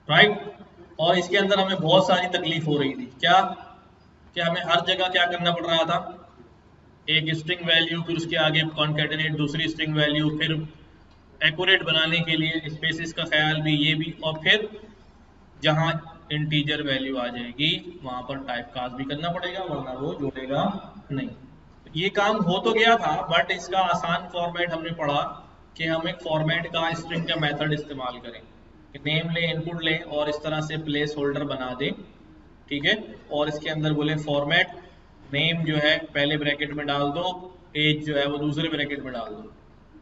Right. और इसके अंदर हमें बहुत सारी तकलीफ हो रही थी, क्या कि हमें हर जगह क्या करना पड़ रहा था, एक स्ट्रिंग वैल्यू, फिर उसके आगे कॉन्केटेनेट दूसरी स्ट्रिंग वैल्यू, फिर एक्यूरेट बनाने के लिए स्पेसिस का ख्याल भी, ये भी, और फिर जहां इंटीजर वैल्यू आ जाएगी वहां पर टाइप कास्ट भी करना पड़ेगा, वरना वो जोड़ेगा नहीं। ये काम हो तो गया था, बट इसका आसान फॉर्मेट हमने पढ़ा कि हम एक फॉर्मेट का स्ट्रिंग का मेथड इस्तेमाल करें, नेम ले, इनपुट ले, और इस तरह से प्लेस होल्डर बना दें, ठीक है। और इसके अंदर बोले फॉर्मेट नेम जो है पहले ब्रैकेट में डाल दो, एज जो है वो दूसरे ब्रैकेट में डाल दो,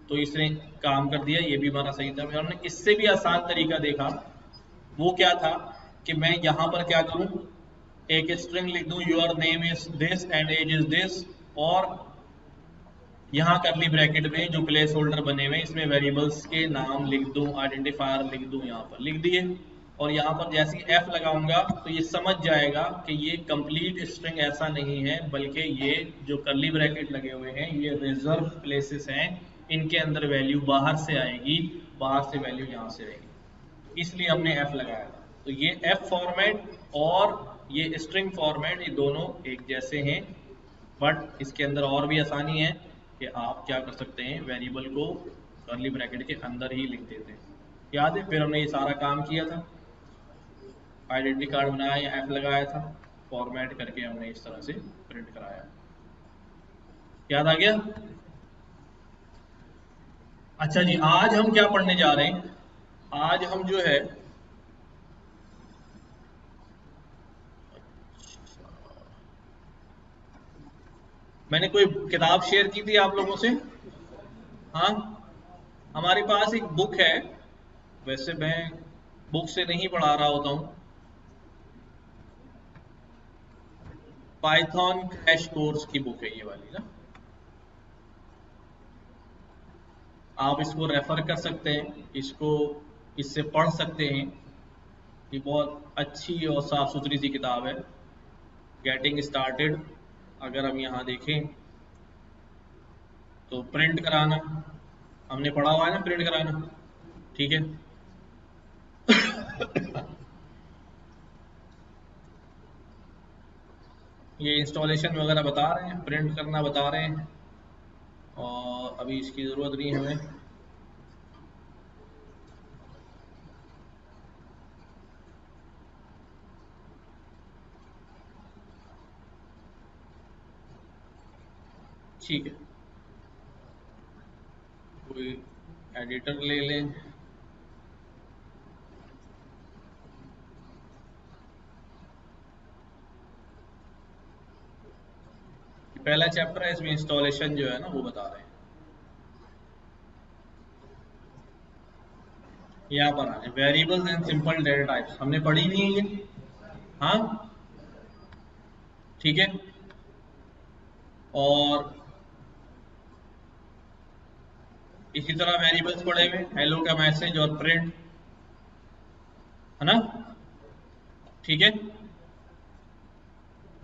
तो इसने काम कर दिया। ये भी हमारा सही था। हमने इससे भी आसान तरीका देखा, वो क्या था कि मैं यहाँ पर क्या करूँ, एक स्ट्रिंग लिख दूँ, your name is this and age is this, और यहाँ करली ब्रैकेट में जो प्लेस होल्डर बने हुए इसमें वेरिएबल्स के नाम लिख दूँ, आइडेंटिफायर लिख दूँ, यहाँ पर लिख दिए। और यहाँ पर जैसे ही एफ लगाऊंगा तो ये समझ जाएगा कि ये कंप्लीट स्ट्रिंग ऐसा नहीं है, बल्कि ये जो करली ब्रैकेट लगे हुए हैं ये रिजर्व प्लेसेस हैं, इनके अंदर वैल्यू बाहर से आएगी, बाहर से वैल्यू यहाँ से आएगी, इसलिए हमने एफ लगाया था। तो ये एफ फॉर्मेट और ये स्ट्रिंग फॉर्मेट ये दोनों एक जैसे हैं, बट इसके अंदर और भी आसानी है कि आप क्या कर सकते हैं, वेरिएबल को करली ब्रैकेट के अंदर ही लिख देते हैं। याद है, फिर हमने ये सारा काम किया था, आइडेंटिटी कार्ड बनाया या एफ लगाया था, फॉर्मेट करके हमने इस तरह से प्रिंट कराया। याद आ गया? अच्छा जी, आज हम क्या पढ़ने जा रहे हैं, आज हम जो है मैंने कोई किताब शेयर की थी आप लोगों से, हाँ, हमारे पास एक बुक है, वैसे मैं बुक से नहीं पढ़ा रहा होता हूँ, पाइथन क्रैश कोर्स की बुक है ये वाली ना, आप इसको रेफर कर सकते हैं, इसको इससे पढ़ सकते हैं। ये बहुत अच्छी और साफ सुथरी सी किताब है, गेटिंग स्टार्टेड। अगर हम यहाँ देखें तो प्रिंट कराना, हमने पढ़ा हुआ है ना प्रिंट कराना, ठीक है। ये इंस्टॉलेशन वगैरह बता रहे हैं, प्रिंट करना बता रहे हैं, और अभी इसकी ज़रूरत नहीं हमें। ठीक है, कोई एडिटर ले लें। पहला चैप्टर है, इसमें इंस्टॉलेशन जो है ना वो बता रहे हैं। यहाँ पर आए variables and simple data types, हमने पढ़ी नहीं है ये, हाँ, ठीक है। और इसी तरह वेरिएबल्स पढ़े हुए, हेलो का मैसेज और प्रिंट, है ना, ठीक है।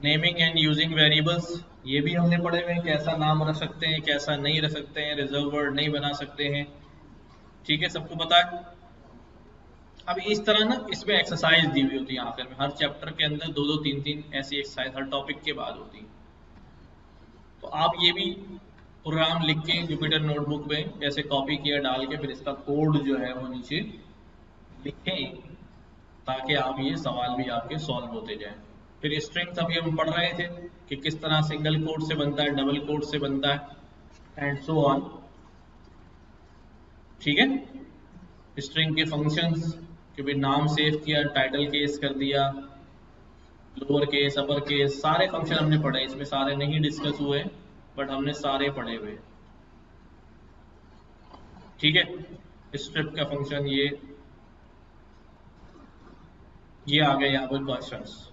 नेमिंग एंड यूजिंग वेरिएबल्स, ये भी हमने पढ़े हुए हैं, कैसा नाम रख सकते हैं, कैसा नहीं रख सकते हैं, रिजर्व वर्ड नहीं बना सकते हैं, ठीक है, सबको पता है। अब इस तरह ना इसमें एक्सरसाइज दी हुई होती है आखिर में, हर चैप्टर के अंदर दो दो तीन तीन ऐसी एक्सरसाइज हर टॉपिक के बाद होती है। तो आप ये भी प्रोग्राम लिख के जुपिटर नोटबुक में ऐसे कॉपी किया डाल के फिर इसका कोड जो है वो नीचे लिखें, ताकि आप ये सवाल भी आपके सॉल्व होते जाएं। फिर स्ट्रिंग्स अभी हम पढ़ रहे थे कि किस तरह सिंगल कोट से बनता है, डबल कोट से बनता है, एंड सो ऑन, ठीक है। स्ट्रिंग के फंक्शंस कि भाई नाम सेव किया, टाइटल केस कर दिया, लोअर केस, अपर केस, सारे फंक्शन हमने पढ़े, इसमें सारे नहीं डिस्कस हुए, बट हमने सारे पढ़े हुए, ठीक है। स्ट्रिप का फंक्शन ये आ गए यहाँ पर क्वेश्चंस,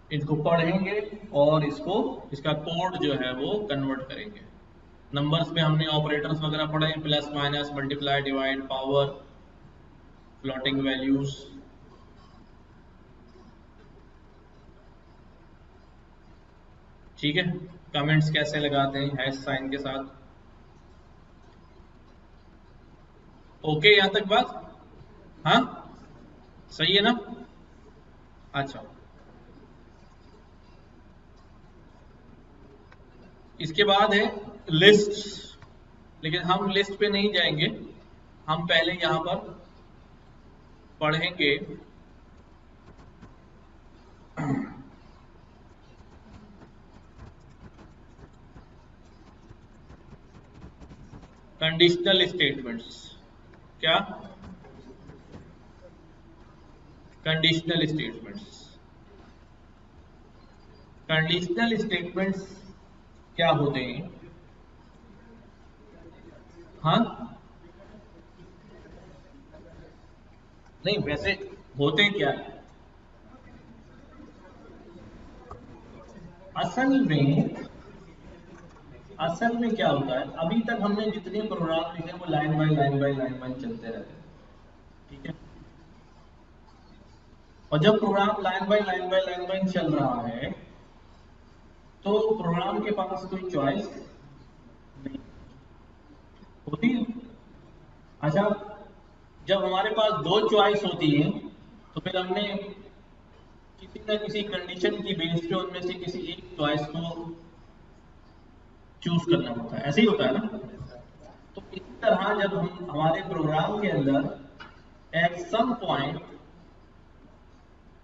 इनको पढ़ेंगे और इसका कोड जो है वो कन्वर्ट करेंगे। नंबर्स में हमने ऑपरेटर्स वगैरह पढ़े, plus minus multiply divide power floating values, ठीक है। कमेंट्स कैसे लगाते हैं हैश साइन के साथ, ओके यहाँ तक बात, हाँ, सही है ना? अच्छा, इसके बाद है लिस्ट, लेकिन हम लिस्ट पे नहीं जाएंगे, हम पहले यहां पर पढ़ेंगे कंडीशनल स्टेटमेंट्स। क्या? Conditional statements. कंडीशनल स्टेटमेंट्स क्या होते हैं? हाँ, नहीं वैसे होते क्या है असल में? असल में क्या होता है, अभी तक हमने जितने प्रोग्राम लिखे वो line by line by line by चलते रहते हैं, ठीक है? और जब program line by line by line by चल रहा है तो प्रोग्राम के पास कोई चॉइस नहीं होती है। अच्छा, जब हमारे पास दो चॉइस होती है तो फिर हमने किसी न किसी कंडीशन की बेस पे उनमें से किसी एक चॉइस को चूज करना होता है, ऐसे ही होता है ना? तो इसी तरह जब हम हमारे प्रोग्राम के अंदर एट सम पॉइंट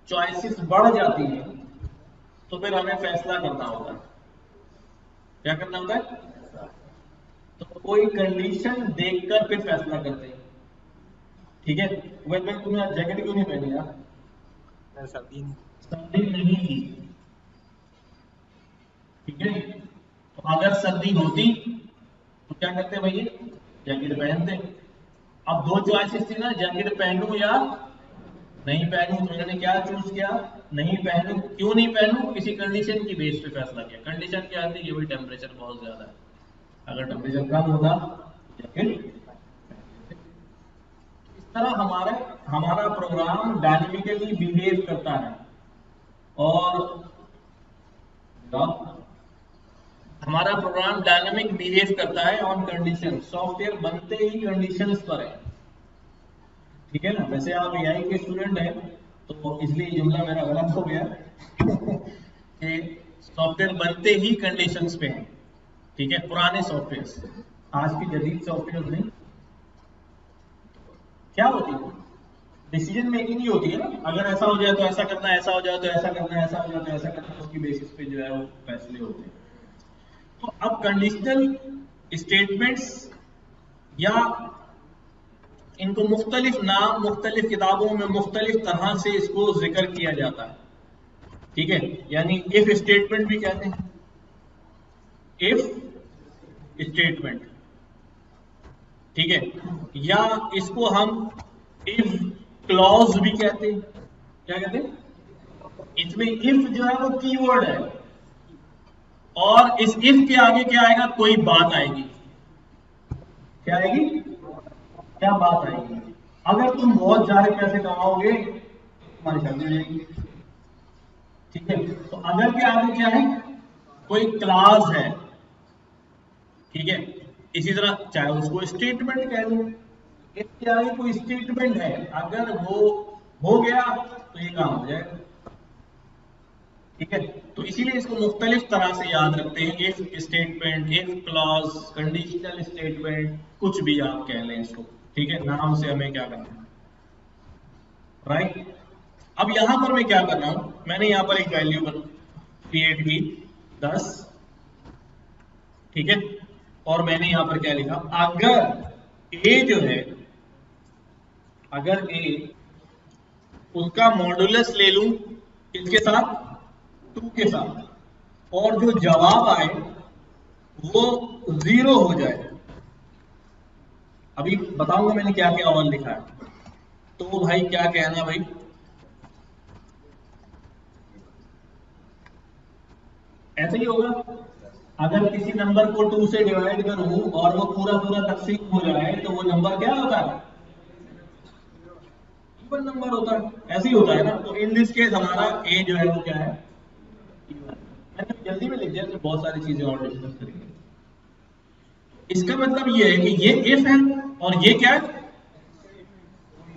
चॉइसेस बढ़ जाती हैं तो फिर हमें फैसला करना होता है। क्या करना होता है? तो कोई कंडीशन देखकर फिर फैसला करते हैं, ठीक है? वह भाई तुमने आज जैकेट क्यों नहीं पहनी यार? सर्दी नहीं थी, ठीक है? तो अगर सर्दी होती तो क्या करते भैया? जैकेट पहनते। अब दो चॉइसेस थी ना, जैकेट पहनूं या नहीं पहनूं, तो इन्होंने क्या चूज किया? नहीं पहनूं। क्यों नहीं पहनूं? किसी कंडीशन की बेस पे फैसला किया। कंडीशन क्या थी? ये भाई टेम्परेचर बहुत ज्यादा है, अगर टेम्परेचर कम होता जैकेट। इस तरह हमारा हमारा प्रोग्राम डायनेमिकली बिहेव करता है। और हमारा प्रोग्राम डायनामिक बिहेव करता है ऑन कंडीशन। सॉफ्टवेयर बनते ही कंडीशंस पर है, ठीक है ना? वैसे आप एआई के स्टूडेंट हैं तो इसलिए जुमला मेरा गलत हो गया कि सॉफ्टवेयर बनते ही कंडीशंस पे हैं, ठीक है? पुराने सॉफ्टवेयर, आज के जदीद सॉफ्टवेयर नहीं। क्या होती है? डिसीजन मेकिंग ही होती है ना। अगर ऐसा हो जाए तो ऐसा करना, ऐसा हो जाए तो ऐसा करना, ऐसा हो जाए तो ऐसा करना, उसकी बेसिस पे जो है वो फैसले होते हैं। तो अब कंडीशनल स्टेटमेंट्स या इनको मुख्तलिफ नाम मुख्तलिफ किताबों में मुख्तलिफ तरह से इसको जिक्र किया जाता है, ठीक है? यानी इफ स्टेटमेंट भी कहते हैं, इफ स्टेटमेंट, ठीक है? या इसको हम इफ क्लॉज भी कहते हैं। क्या कहते हैं? इसमें इफ जो है वो कीवर्ड है और इस इफ के आगे क्या आएगा? कोई बात आएगी। क्या आएगी? क्या बात आएगी? अगर तुम बहुत ज्यादा पैसे कमाओगे तुम्हारी शादी हो जाएगी, ठीक है? तो अगर के आगे क्या है? कोई क्लास है, ठीक है? इसी तरह चाहे उसको स्टेटमेंट कह लो, इसके आगे कोई स्टेटमेंट है, अगर वो हो गया तो ये काम हो जाएगा, ठीक है? तो इसीलिए इसको मुख्तलिफ तरह से याद रखते हैं। If statement, if clause, conditional statement, कुछ भी आप कह लें इसको, ठीक है? नाम से हमें क्या करना है, राइट? अब यहां पर मैं क्या कर रहा हूं, मैंने यहां पर एक वैल्यू क्रिएट की 10, ठीक है? और मैंने यहां पर क्या लिखा? अगर ए जो है, अगर ए उसका मॉडुलस ले लूं किसके साथ? 2 के साथ, और जो जवाब आए वो 0 हो जाए। अभी बताऊंगा मैंने क्या क्या और लिखा है, तो भाई क्या कहना भाई? ऐसे ही होगा। अगर किसी नंबर को 2 से डिवाइड करूं और वो पूरा पूरा तकसीम हो जाए तो वो नंबर क्या होता है? इवन नंबर होता है। ऐसे ही होता है ना? तो इन दिस केस हमारा ए जो है वो क्या है? मैंने जल्दी में लिख दिया, तो बहुत सारी चीजें और डिस्कस करेंगे। इसका मतलब ये है कि ये इफ है और ये क्या है?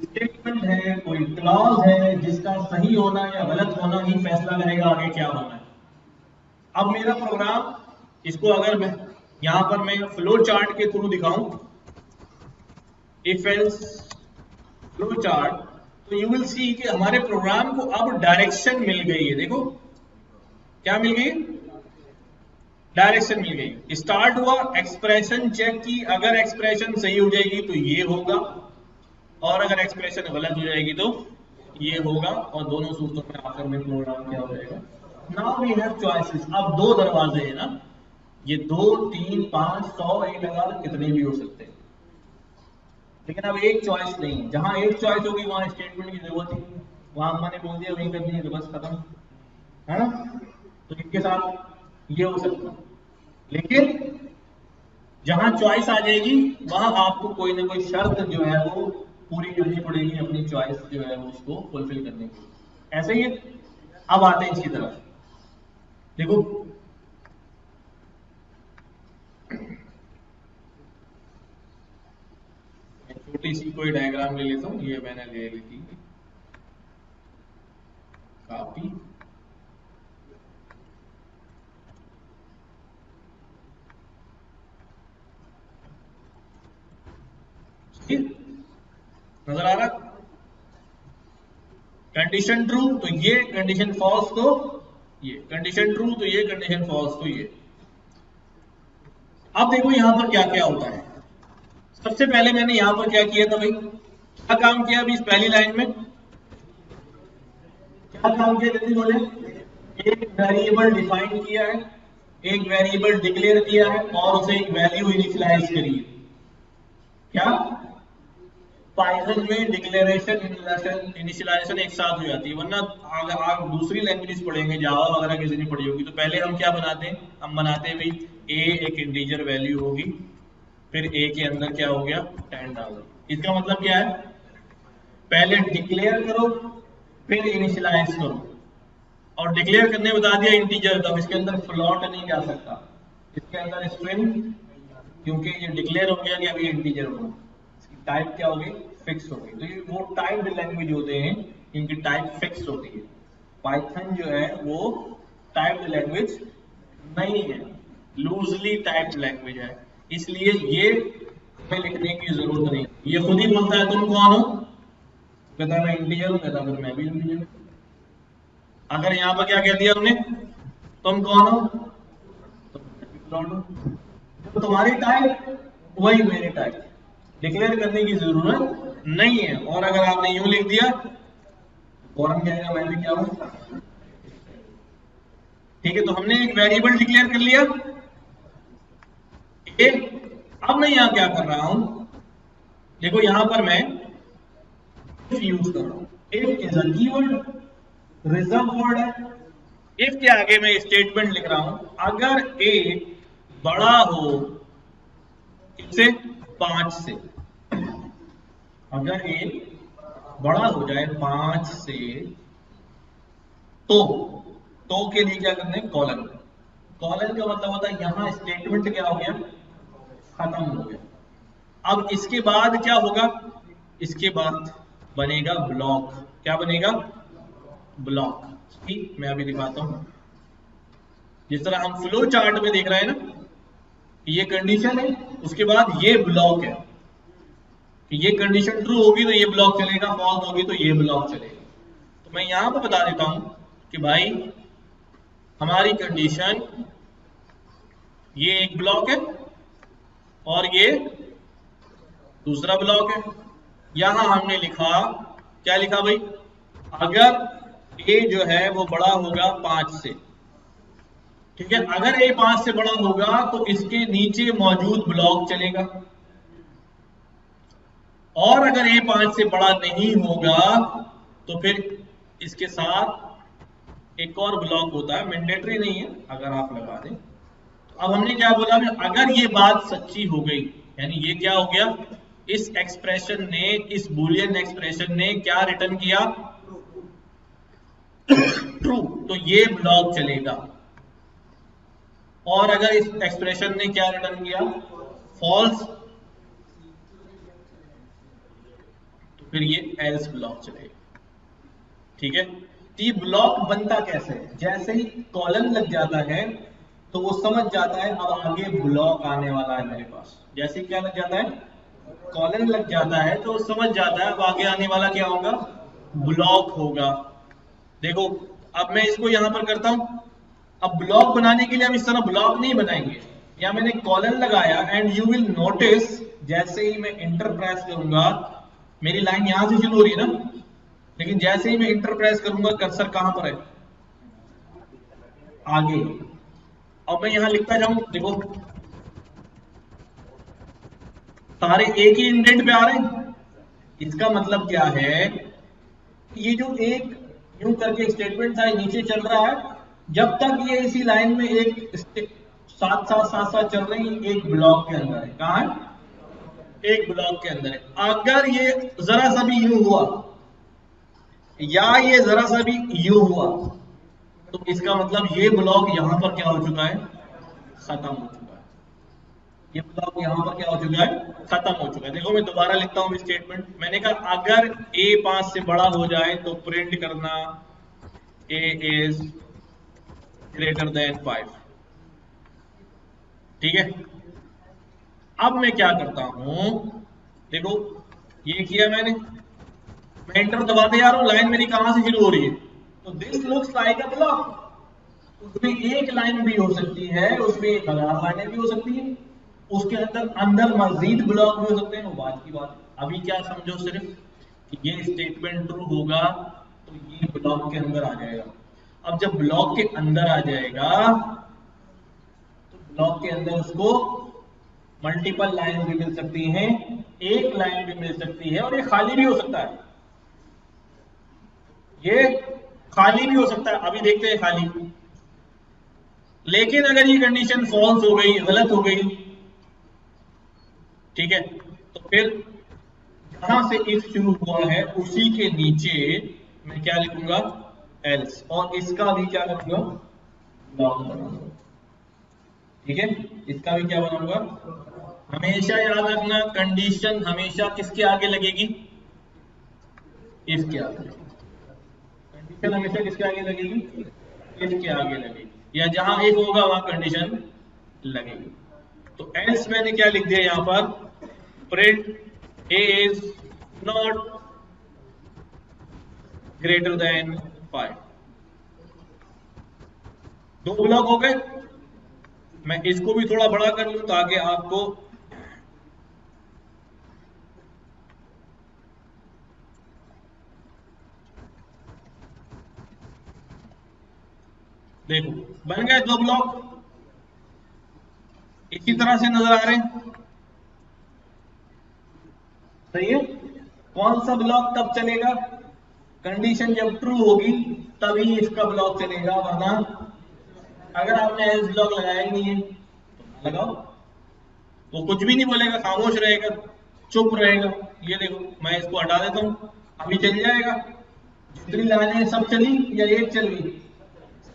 स्टेटमेंट है, कोई क्लॉज है जिसका सही होना या गलत होना ही फैसला करेगा आगे क्या होना है। अब मेरा प्रोग्राम, इसको अगर मैं यहां पर मैं फ्लो चार्ट के थ्रू दिखाऊं, इफ एल्स फ्लो चार्ट, तो यू विल सी कि हमारे प्रोग्राम को अब डायरेक्शन मिल गई है। देखो क्या मिल गई, डायरेक्शन मिल गई। स्टार्ट हुआ, एक्सप्रेशन चेक की, अगर एक्सप्रेशन सही हो जाएगी तो ये होगा, और अगर एक्सप्रेशन गलत हो जाएगी तो ये होगा, और दोनों सूत्रों में आकर में प्रोग्राम क्या हो जाएगा। Now we have choices. अब दो दरवाजे हैं ना, ये 2 3 5 100 एक लगा कितने भी हो सकते हैं, लेकिन अब एक चॉइस नहीं है। जहां एक चॉइस होगी वहां स्टेटमेंट की जरूरत ही नहीं, वहां अम्मा ने बोल दिया वही करनी है तो बस खत्म, है ना। तो इनके साथ ये हो सकता है, लेकिन जहां चॉइस आ जाएगी वहां आपको कोई ना कोई शर्त जो है वो पूरी करनी पड़ेगी, अपनी चॉइस जो है वो उसको फुलफिल करने के लिए। ऐसे ही अब आते हैं इसकी तरफ। देखो छोटी सी कोई डायग्राम ले लेता हूं, ये मैंने ले ली थी काफी। नजर आ रहा, कंडीशन ट्रू तो ये, कंडीशन फॉल्स तो ये, कंडीशन ट्रू तो ये, कंडीशन फॉल्स तो ये। अब देखो यहां पर क्या क्या होता है। सबसे पहले मैंने यहां पर क्या किया था भाई, क्या काम किया अभी इस पहली लाइन में, क्या काम किया जल्दी बोले। एक वेरिएबल डिफाइन किया है, एक वेरिएबल डिक्लेयर किया है, और उसे एक वैल्यू इनिशियलाइज करी है। क्या पाइथन में डिक्लेरेशन इनिशियलाइजेशन एक साथ हो जाती है, वरना अगर आप दूसरी लैंग्वेज पढ़ेंगे, जावा वगैरह किसी ने पढ़ी होगी, तो पहले हम क्या बनाते हैं, हम बनाते हैं भाई ए एक इंटीजर वैल्यू होगी, फिर ए के अंदर क्या हो गया 10 डाल दो। इसका मतलब क्या है, पहले डिक्लेयर करो फिर इनिशियलाइज करो, और डिक्लेयर करने बता दिया इंटीजर, तो अब इसके अंदर फ्लॉट नहीं जा सकता, इसके अंदर स्ट्रिंग, क्योंकि ये डिक्लेयर हो गया कि अभी इंटीजर होगा, इसकी टाइप क्या होगी, फिक्स होगी। तो ये वो टाइप्ड लैंग्वेज होते हैं, इनकी टाइप फिक्स होती है। पाइथन जो है वो टाइप्ड लैंग्वेज नहीं है, लूजली टाइप्ड लैंग्वेज है, इसलिए ये हमें लिखने की जरूरत नहीं। ये खुद ही बोलता है तुम कौन हो, कहता है मैं इंटीजर हूं, कहता फिर मैं भी इंटीजर हूं। अगर यहाँ पर क्या कह दिया हमने, तुम कौन हो, तो तुम्हारी टाइप वही मेरी टाइप, डिक्लेयर करने की जरूरत नहीं है। और अगर आपने यूं लिख दिया फौरन कहेगा मैं भी क्या हूं, ठीक है। तो हमने एक वेरिएबल डिक्लेयर कर लिया, अब मैं यहां क्या कर रहा हूं, देखो यहां पर मैं इफ यूज कर रहा हूं। If is a keyword, reserve word है। इफ के आगे मैं स्टेटमेंट लिख रहा हूं, अगर ए बड़ा हो किससे, 5 से, अगर ए बड़ा हो जाए 5 से, तो के लिए क्या करना है, कॉलन। कॉलन का मतलब होता है यहां स्टेटमेंट क्या हो गया, खत्म हो गया। अब इसके बाद क्या होगा, इसके बाद बनेगा ब्लॉक। क्या बनेगा, ब्लॉक। ठीक, मैं अभी दिखाता हूं। जिस तरह हम फ्लो चार्ट में देख रहे हैं ना, ये कंडीशन है, उसके बाद ये ब्लॉक है कि ये कंडीशन ट्रू होगी तो ये ब्लॉक चलेगा, फॉल्स होगी तो ये ब्लॉक चलेगा। तो मैं यहां पर बता देता हूं कि भाई हमारी कंडीशन ये एक ब्लॉक है और ये दूसरा ब्लॉक है। यहां हमने लिखा, क्या लिखा भाई, अगर ए जो है वो बड़ा होगा 5 से, ठीक है। अगर ए 5 से बड़ा होगा तो इसके नीचे मौजूद ब्लॉक चलेगा, और अगर ए 5 से बड़ा नहीं होगा तो फिर इसके साथ एक और ब्लॉक होता है, मैंडेटरी नहीं है, अगर आप लगा दें। अब हमने क्या बोला, अगर ये बात सच्ची हो गई, यानी ये क्या हो गया, इस एक्सप्रेशन ने, इस बुलियन एक्सप्रेशन ने क्या रिटर्न किया, ट्रू, तो ये ब्लॉक चलेगा। और अगर इस एक्सप्रेशन ने क्या रिटर्न किया, फॉल्स, तो फिर ये एल्स ब्लॉक चलेगा। ठीक है, तो ये ब्लॉक बनता कैसे है? जैसे ही कॉलन लग जाता है तो वो समझ जाता है अब आगे ब्लॉक आने वाला है मेरे पास। जैसे ही क्या लग जाता है, कॉलन लग जाता है तो समझ जाता है अब आगे आने वाला क्या होगा, ब्लॉक होगा। देखो अब मैं इसको यहां पर करता हूं। अब ब्लॉक बनाने के लिए हम इस तरह ब्लॉक नहीं बनाएंगे, या मैंने कॉलन लगाया एंड यू विल नोटिस जैसे ही मैं इंटर प्रेस करूंगा, मेरी लाइन यहां से शुरू हो रही है ना, लेकिन जैसे ही मैं इंटर प्रेस करूंगा कर्सर कहां पर है, आगे। अब मैं यहां लिखता जाऊं, देखो सारे एक ही इंडेंट पे आ रहे हैं। इसका मतलब क्या है, ये जो एक यूं करके स्टेटमेंट था नीचे चल रहा है, जब तक ये इसी लाइन में एक साथ साथ चल रही, एक ब्लॉक के अंदर है। कहां है, एक ब्लॉक के अंदर है। अगर ये जरा सा भी यूं हुआ या ये जरा सा भी यूं हुआ तो इसका मतलब ये ब्लॉक यहां पर क्या हो चुका है, खत्म हो चुका है। ये ब्लॉक यहां पर क्या हो चुका है, खत्म हो चुका है। देखो मैं दोबारा लिखता हूं स्टेटमेंट। मैंने कहा अगर a 5 से बड़ा हो जाए तो प्रिंट करना a इज ग्रेटर देन 5। ठीक है, अब मैं क्या करता हूं, देखो ये किया मैंने, मैं एंटर दबाते जा रहा हूं, लाइन मेरी कहां से शुरू हो रही है, तो this looks like a block. उसमें एक लाइन भी हो सकती है, उसमें 1000 लाइनें भी हो सकती है, उसके अंदर अंदर मजीद ब्लॉक भी हो सकते हैं, वो बात की बात। अभी क्या समझो सिर्फ कि ये स्टेटमेंट ट्रू होगा तो ये ब्लॉक के अंदर आ जाएगा। अब जब ब्लॉक के अंदर आ जाएगा तो ब्लॉक के अंदर उसको मल्टीपल लाइन भी मिल सकती हैं, एक लाइन भी मिल सकती है, और ये खाली भी हो सकता है, ये खाली भी हो सकता है। अभी देखते हैं खाली। लेकिन अगर ये कंडीशन फॉल्स हो गई, गलत हो गई, ठीक है, तो फिर जहां से इफ शुरू हुआ है उसी के नीचे मैं क्या लिखूंगा, एल्स, और इसका भी क्या करूंगा, ब्लॉक बनाऊंगा। ठीक है, इसका भी क्या बनाऊंगा। हमेशा याद रखना कंडीशन हमेशा किसके आगे लगेगी, इसके आगे। कंडीशन हमेशा किसके आगे लगेगी, इसके आगे लगेगी, या जहां एक होगा वहां कंडीशन लगेगी। तो एल्स मैंने क्या लिख दिया यहां पर, print a is not greater than 5। दो ब्लॉक हो गए। मैं इसको भी थोड़ा बड़ा कर लूं ताकि आपको देखो बन गए दो ब्लॉक, इसी तरह से नजर आ रहे हैं। सही है, कौन सा ब्लॉक तब चलेगा, कंडीशन जब ट्रू होगी तभी इसका ब्लॉक चलेगा, वरना अगर आपने एल्स ब्लॉक लगाया ही नहीं है तो लगाओ, वो कुछ भी नहीं बोलेगा, खामोश रहेगा, चुप रहेगा। ये देखो मैं इसको हटा देता हूं, अभी चल जाएगा। जितनी लाइनें सब चली या एक चल गई,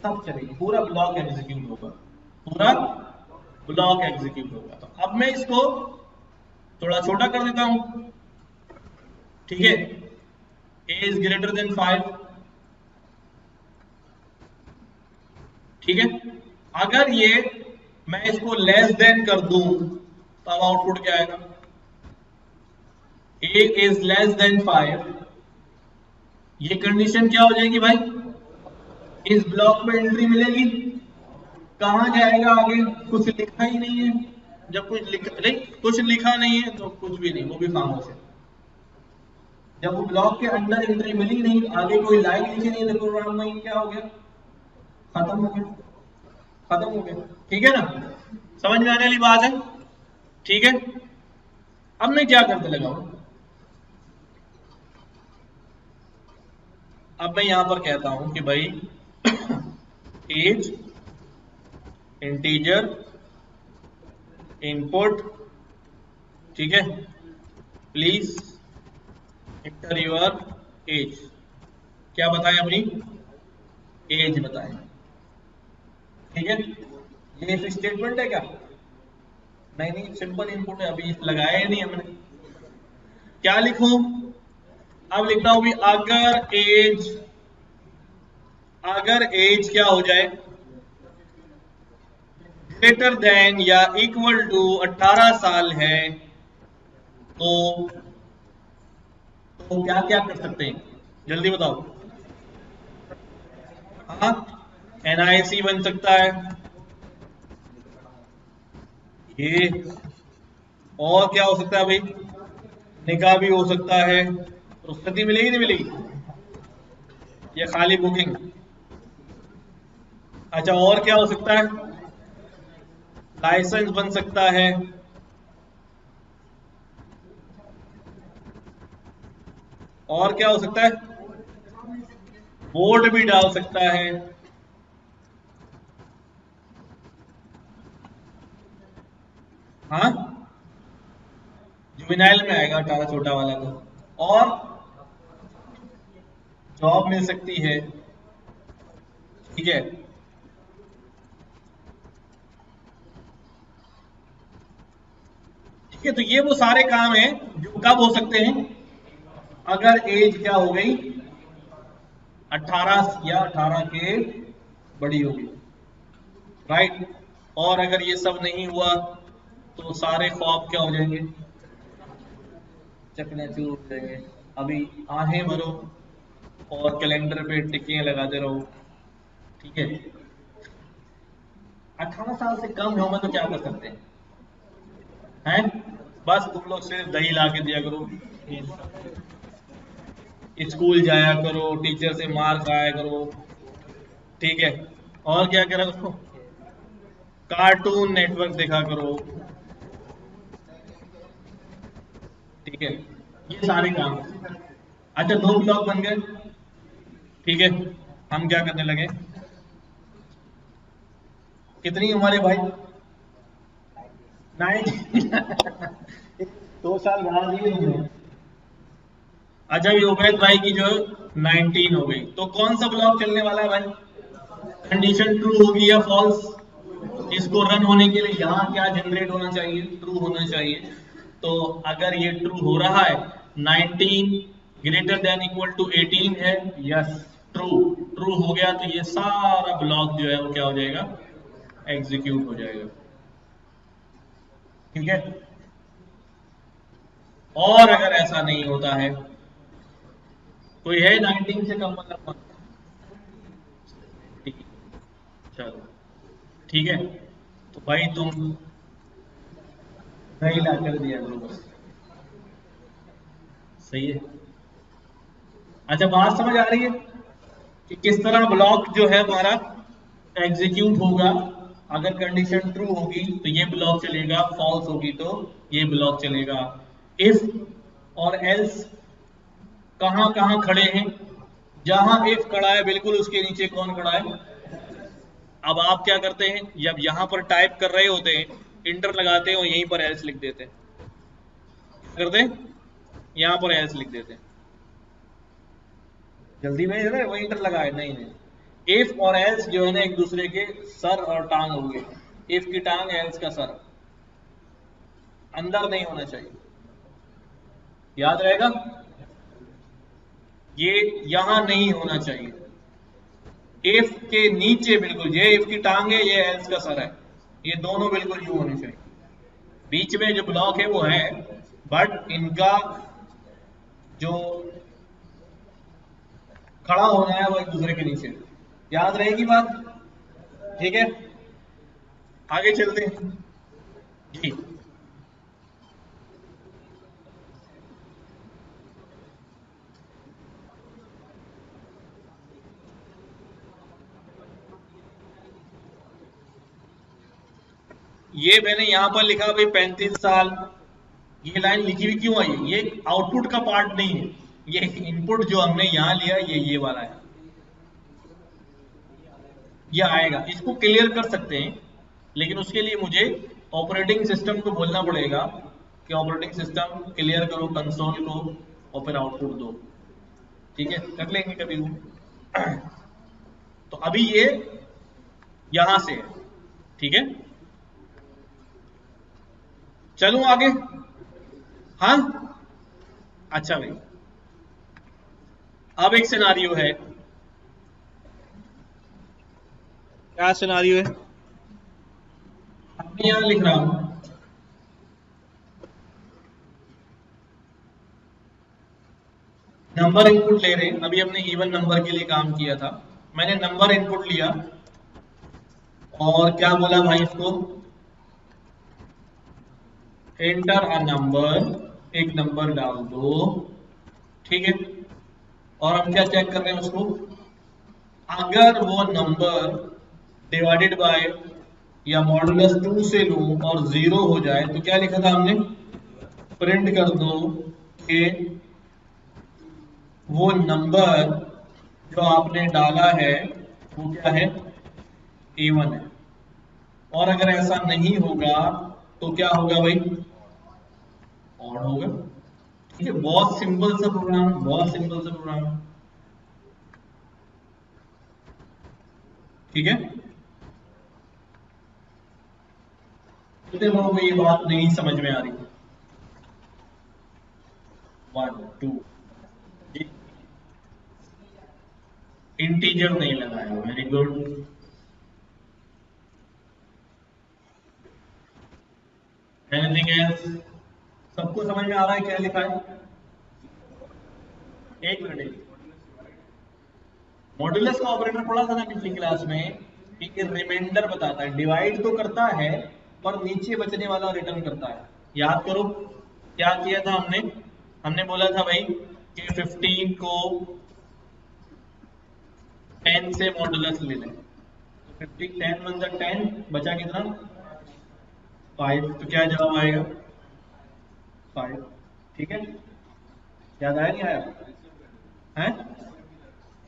सब चलेगी, पूरा ब्लॉक एग्जीक्यूट होगा, पूरा ब्लॉक एग्जीक्यूट होगा। तो अब मैं इसको थोड़ा छोटा कर देता हूं। ठीक है, a इज ग्रेटर देन 5। ठीक है, अगर ये मैं इसको लेस देन कर दूं तो अब आउटपुट क्या आएगा, a इज लेस देन 5। ये कंडीशन क्या हो जाएगी भाई, इस ब्लॉक में एंट्री मिलेगी, कहां जाएगा आगे, कुछ लिखा ही नहीं है। जब कुछ लिखा नहीं है तो कुछ भी नहीं, वो भी खामोश है। जब वो ब्लॉक के अंदर एंट्री मिली नहीं, आगे कोई लाइन लिखी नहीं, तो प्रोग्राम में क्या हो गया, खत्म हो गया, खत्म हो गया। ठीक है ना, समझ में आने वाली बात है। ठीक है, अब मैं क्या करते लगा हूं, अब मैं यहां पर कहता हूं कि भाई एज इंटीजर इनपुट, ठीक है, प्लीज इंटर योर एज। क्या बताएं, अपनी एज बताएं। ठीक है, ये इफ स्टेटमेंट है क्या, नहीं नहीं, सिंपल इनपुट है, अभी लगाया ही नहीं हमने। क्या लिखूं, अब लिखता हूं भी अगर एज क्या हो जाए ग्रेटर देन या इक्वल टू 18 साल है तो क्या क्या कर सकते हैं, जल्दी बताओ। हाँ, एनआईसी बन सकता है ये, और क्या हो सकता है भाई, निकाह भी हो सकता है, रुखसती मिलेगी नहीं मिलेगी, या खाली बुकिंग। अच्छा, और क्या हो सकता है, लाइसेंस बन सकता है, और क्या हो सकता है, वोट भी डाल सकता है। हाँ, जुवेनाइल में आएगा 18 छोटा वाला तो, और जॉब मिल सकती है। ठीक है, ठीक है, तो ये वो सारे काम हैं जो कब हो सकते हैं, अगर एज क्या हो गई 18 या 18 के बड़ी होगी, राइट। और अगर ये सब नहीं हुआ तो सारे ख्वाब क्या हो जाएंगे, चकनाचूर हो जाएंगे। अभी आहें भरो और कैलेंडर पे टिक्कियां लगाते रहो। ठीक है, 18 साल से कम होगा तो क्या कर सकते हैं, बस तुम लोग सिर्फ दही ला के दिया करो, स्कूल जाया करो, टीचर से मार खाया करो। ठीक है, और क्या करा करो, कार्टून नेटवर्क देखा करो। ठीक है, ये सारे काम। अच्छा, 2 ब्लॉक बन गए। ठीक है, हम क्या करने लगे, कितनी उम्र है भाई, 9। 2 साल बढ़ा दिए तुमने। अच्छा, ये उबैद भाई की जो 19 हो गई, तो कौन सा ब्लॉक चलने वाला है भाई, कंडीशन ट्रू होगी या फॉल्स, इसको रन होने के लिए यहाँ क्या जनरेट होना चाहिए, ट्रू होना चाहिए। तो अगर ये ट्रू हो रहा है, 19 ग्रेटर देन इक्वल टू 18 है, यस ट्रू, ट्रू हो गया तो ये सारा ब्लॉक जो है वो क्या हो जाएगा, एग्जीक्यूट हो जाएगा। ठीक है, और अगर ऐसा नहीं होता है, कोई है 19 से कम मतलब, ठीक, चलो ठीक है, तो भाई तुम नहीं ला कर दिया करो बस, सही है। अच्छा, बात समझ आ रही है कि किस तरह ब्लॉक जो है हमारा एग्जीक्यूट होगा, अगर कंडीशन ट्रू होगी तो ये ब्लॉक चलेगा, फॉल्स होगी तो ये ब्लॉक चलेगा। इफ और एल्स कहां कहां खड़े हैं, जहां इफ खड़ा है बिल्कुल उसके नीचे कौन खड़ा है। अब आप क्या करते हैं, जब यहां पर टाइप कर रहे होते हैं इंटर लगाते हैं और यहीं पर एल्स लिख देते हैं, क्या करते हैं, यहां पर एल्स लिख देते हैं, जल्दी में है ना, वही इंटर लगाए, नहीं नहीं, इफ और एल्स जो है ना एक दूसरे के सर और टांग हो गए, इफ की टांग एल्स का सर, अंदर नहीं होना चाहिए, याद रहेगा, ये यहां नहीं होना चाहिए, इफ के नीचे बिल्कुल, ये इफ की टांग है, ये एल्स का सर है, ये दोनों बिल्कुल यूं होने चाहिए, बीच में जो ब्लॉक है वो है, बट इनका जो खड़ा होना है वो एक दूसरे के नीचे, याद रहेगी बात। ठीक है, आगे चलते हैं जी। ये मैंने यहां पर लिखा भाई 35 साल, ये लाइन लिखी हुई क्यों आई है, ये आउटपुट का पार्ट नहीं है, ये इनपुट जो हमने यहां लिया ये वाला है, ये आएगा, इसको क्लियर कर सकते हैं, लेकिन उसके लिए मुझे ऑपरेटिंग सिस्टम को बोलना पड़ेगा कि ऑपरेटिंग सिस्टम क्लियर करो कंसोल को और फिर आउटपुट दो। ठीक है, कर लेंगे कभी वो। तो अभी ये यहां से है, ठीक है, चलूं आगे। हाँ, अच्छा भाई, अब एक सिनारियो है, क्या सिनारियो है, मैं यहां लिख रहा हूं नंबर इनपुट ले रहे हैं। अभी हमने इवन नंबर के लिए काम किया था, मैंने नंबर इनपुट लिया और क्या बोला भाई इसको, एंटर अ नंबर, एक नंबर डाल दो, ठीक है। और हम क्या चेक कर रहे हैं उसको, अगर वो नंबर डिवाइडेड बाय या मॉडुलस 2 से लूं और 0 हो जाए तो क्या लिखा था हमने, प्रिंट कर दो कि वो नंबर जो आपने डाला है वो क्या है, इवन है। और अगर ऐसा नहीं होगा तो क्या होगा भाई, ऑड होगा। ठीक है, बहुत सिंपल सा प्रोग्राम, बहुत सिंपल सा प्रोग्राम, ठीक है। कितने लोगों को ये बात नहीं समझ में आ रही, 1 2, इंटीजर नहीं लगाया, वेरी गुड। एनीथिंग एल्स, सबको समझ में आ रहा है क्या लिखा है, एक मिनट, मॉड्यूलस का ऑपरेटर पढ़ा था ना पिछली क्लास में, कि रिमाइंडर बताता है, डिवाइड तो करता है पर नीचे बचने वाला रिटर्न करता है। याद करो क्या किया था हमने, हमने बोला था भाई कि 15 को 10 से मॉड्यूलस ले लें, 50 10 वन 10, बचा कितना 5, तो क्या जवाब आएगा 5, ठीक है। याद आया नहीं आया है,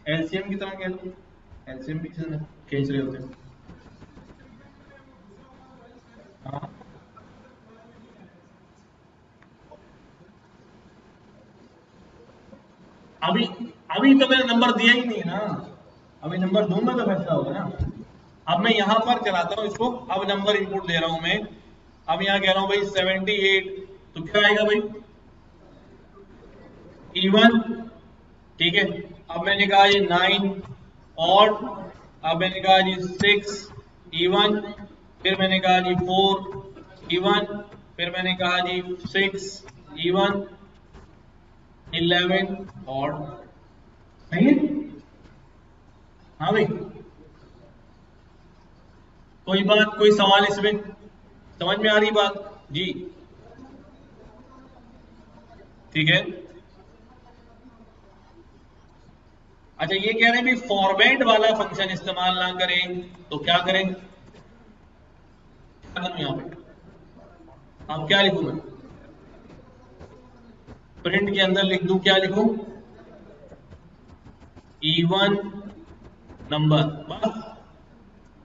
एलसीएम की तरह खेल, एलसीएम भी खींच रहे होते हैं। हाँ अभी अभी तो मैंने नंबर दिया ही नहीं ना, अभी नंबर दूंगा तो फैसला होगा ना। अब मैं यहां पर चलाता हूं इसको, अब नंबर इनपुट दे रहा हूं मैं, अब यहां कह रहा हूं भाई 78, तो क्या आएगा भाई, इवन, ठीक है। अब मैंने कहा जी 9 ऑड, अब मैंने कहा जी 6 इवन, फिर मैंने कहा जी 4 इवन, फिर मैंने कहा जी 6 इवन, 11 ऑड, सही है। हाँ भाई, कोई बात, कोई सवाल इसमें, समझ में आ रही बात जी, ठीक है। अच्छा ये कह रहे हैं भी फॉर्मेट वाला फंक्शन इस्तेमाल ना करें तो क्या करें, क्या करूं यहां पे, अब क्या लिखूं मैं, प्रिंट के अंदर लिख दूं, क्या लिखूं, इवन नंबर, बस।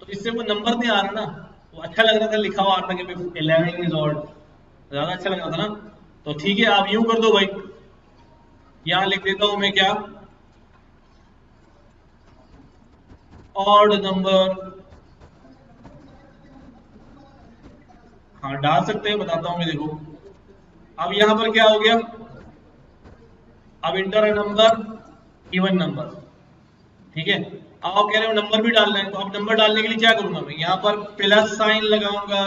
तो इससे वो नंबर नहीं आ रहा ना, वो अच्छा लग रहा था लिखा हुआ आता कि 11 इज ऑड, ज्यादा अच्छा लग रहा था ना। तो ठीक है, आप यूं कर दो भाई, यहां लिख देता हूं मैं क्या, ऑड नंबर, हाँ डाल सकते हैं, बताता हूं मैं, देखो अब यहां पर क्या हो गया, अब इंटर नंबर इवन नंबर, ठीक है। अब आप कह रहे हो नंबर भी डालना है, तो अब नंबर डालने के लिए क्या करूंगा मैं, यहां पर प्लस साइन लगाऊंगा,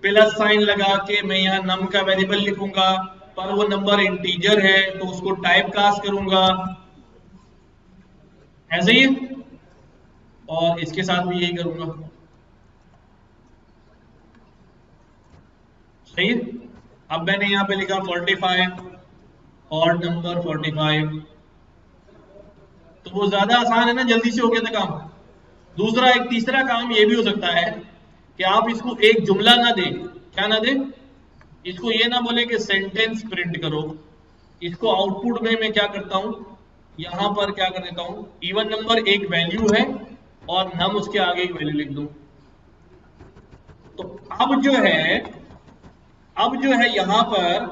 प्लस साइन लगा के मैं यहाँ नम का वेरिएबल लिखूंगा, पर वो नंबर इंटीजर है तो उसको टाइप कास्ट करूंगा, ऐसे ही है। और इसके साथ भी यही करूंगा, सही है। अब मैंने यहाँ पे लिखा 45 और नंबर 45, तो वो ज्यादा आसान है ना, जल्दी से हो गया था काम। दूसरा एक तीसरा काम ये भी हो सकता है कि आप इसको एक जुमला ना दें, क्या ना दें, इसको ये ना बोले कि सेंटेंस प्रिंट करो, इसको आउटपुट में मैं क्या करता हूं, यहां पर क्या कर देता हूं, इवन नंबर एक वैल्यू है और नम उसके आगे एक वैल्यू लिख दूं। तो अब जो है यहां पर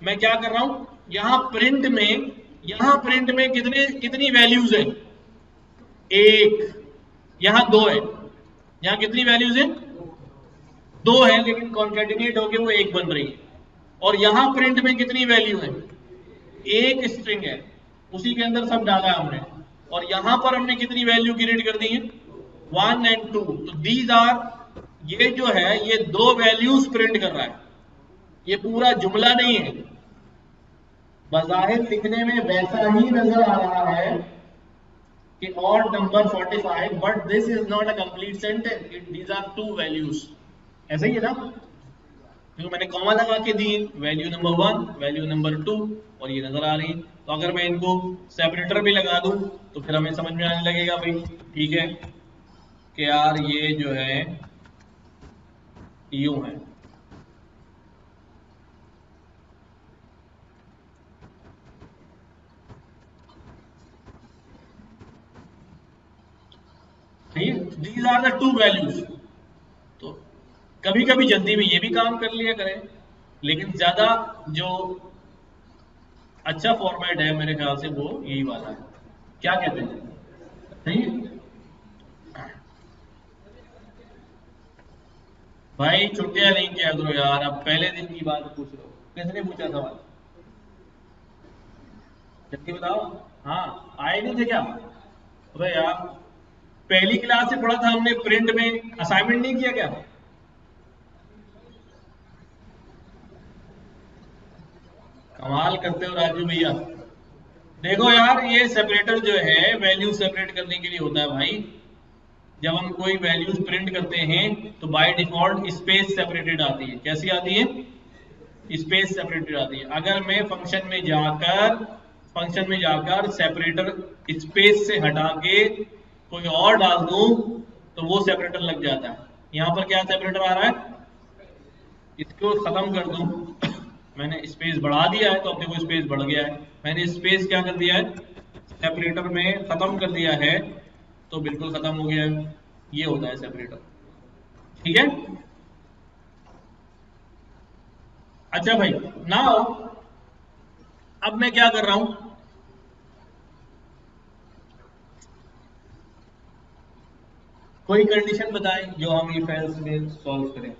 मैं क्या कर रहा हूं, यहां प्रिंट में कितनी वैल्यूज है, एक, यहां दो है, यहां कितनी वैल्यूज है, दो है, लेकिन कॉन्केटिनेट होके वो एक बन रही है। और यहां प्रिंट में कितनी वैल्यू है, एक स्ट्रिंग है, उसी के अंदर सब डाला है हमने, और यहां पर हमने कितनी वैल्यू क्रिएट कर दी है, 1 एंड 2। तो दीज आर, ये जो है ये दो वैल्यूज प्रिंट कर रहा है, ये पूरा जुमला नहीं है। बज़ाहिर लिखने में वैसा ही नजर आ रहा है कि odd number 45, but this is not a complete sentence, these are two values. ऐसा ही है ना, क्योंकि मैंने कॉमा लगा के दी, वैल्यू नंबर 1, वैल्यू नंबर 2, और ये नजर आ रही है। तो अगर मैं इनको सेपरेटर भी लगा दूं तो फिर हमें समझ में आने लगेगा भाई, ठीक है, कि यार ये जो है यूं है। These are the two values. तो कभी कभी जल्दी में ये भी काम कर लिया करें, लेकिन ज्यादा जो अच्छा फॉर्मेट है मेरे ख्याल से वो यही वाला है। क्या कहते हैं, सही है भाई? छुट्टियां नहीं किया करो यार, अब पहले दिन की बात पूछ रहे हो, किसने पूछा सवाल, जल्दी बताओ। हाँ, आए नहीं थे क्या? अबे यार, पहली क्लास से पढ़ा था हमने, प्रिंट में असाइनमेंट नहीं किया क्या? कमाल करते हो राजू भैया। देखो यार, ये सेपरेटर जो है वैल्यू सेपरेट करने के लिए होता है भाई। जब हम कोई वैल्यूज प्रिंट करते हैं तो बाय डिफॉल्ट स्पेस सेपरेटेड आती है। कैसी आती है? स्पेस सेपरेटेड आती है। अगर मैं फंक्शन में जाकर सेपरेटर स्पेस से हटा के कोई और डाल दूं तो वो सेपरेटर लग जाता है। यहां पर क्या सेपरेटर आ रहा है, इसको खत्म कर दूं मैंने स्पेस बढ़ा दिया है तो अब देखो स्पेस बढ़ गया है। मैंने स्पेस क्या कर दिया है, सेपरेटर में खत्म कर दिया है, तो बिल्कुल खत्म हो गया है। ये होता है सेपरेटर, ठीक है। अच्छा भाई, नाउ अब मैं क्या कर रहा हूं, कोई कंडीशन बताएं जो हम इफ एल्स में सॉल्व करें।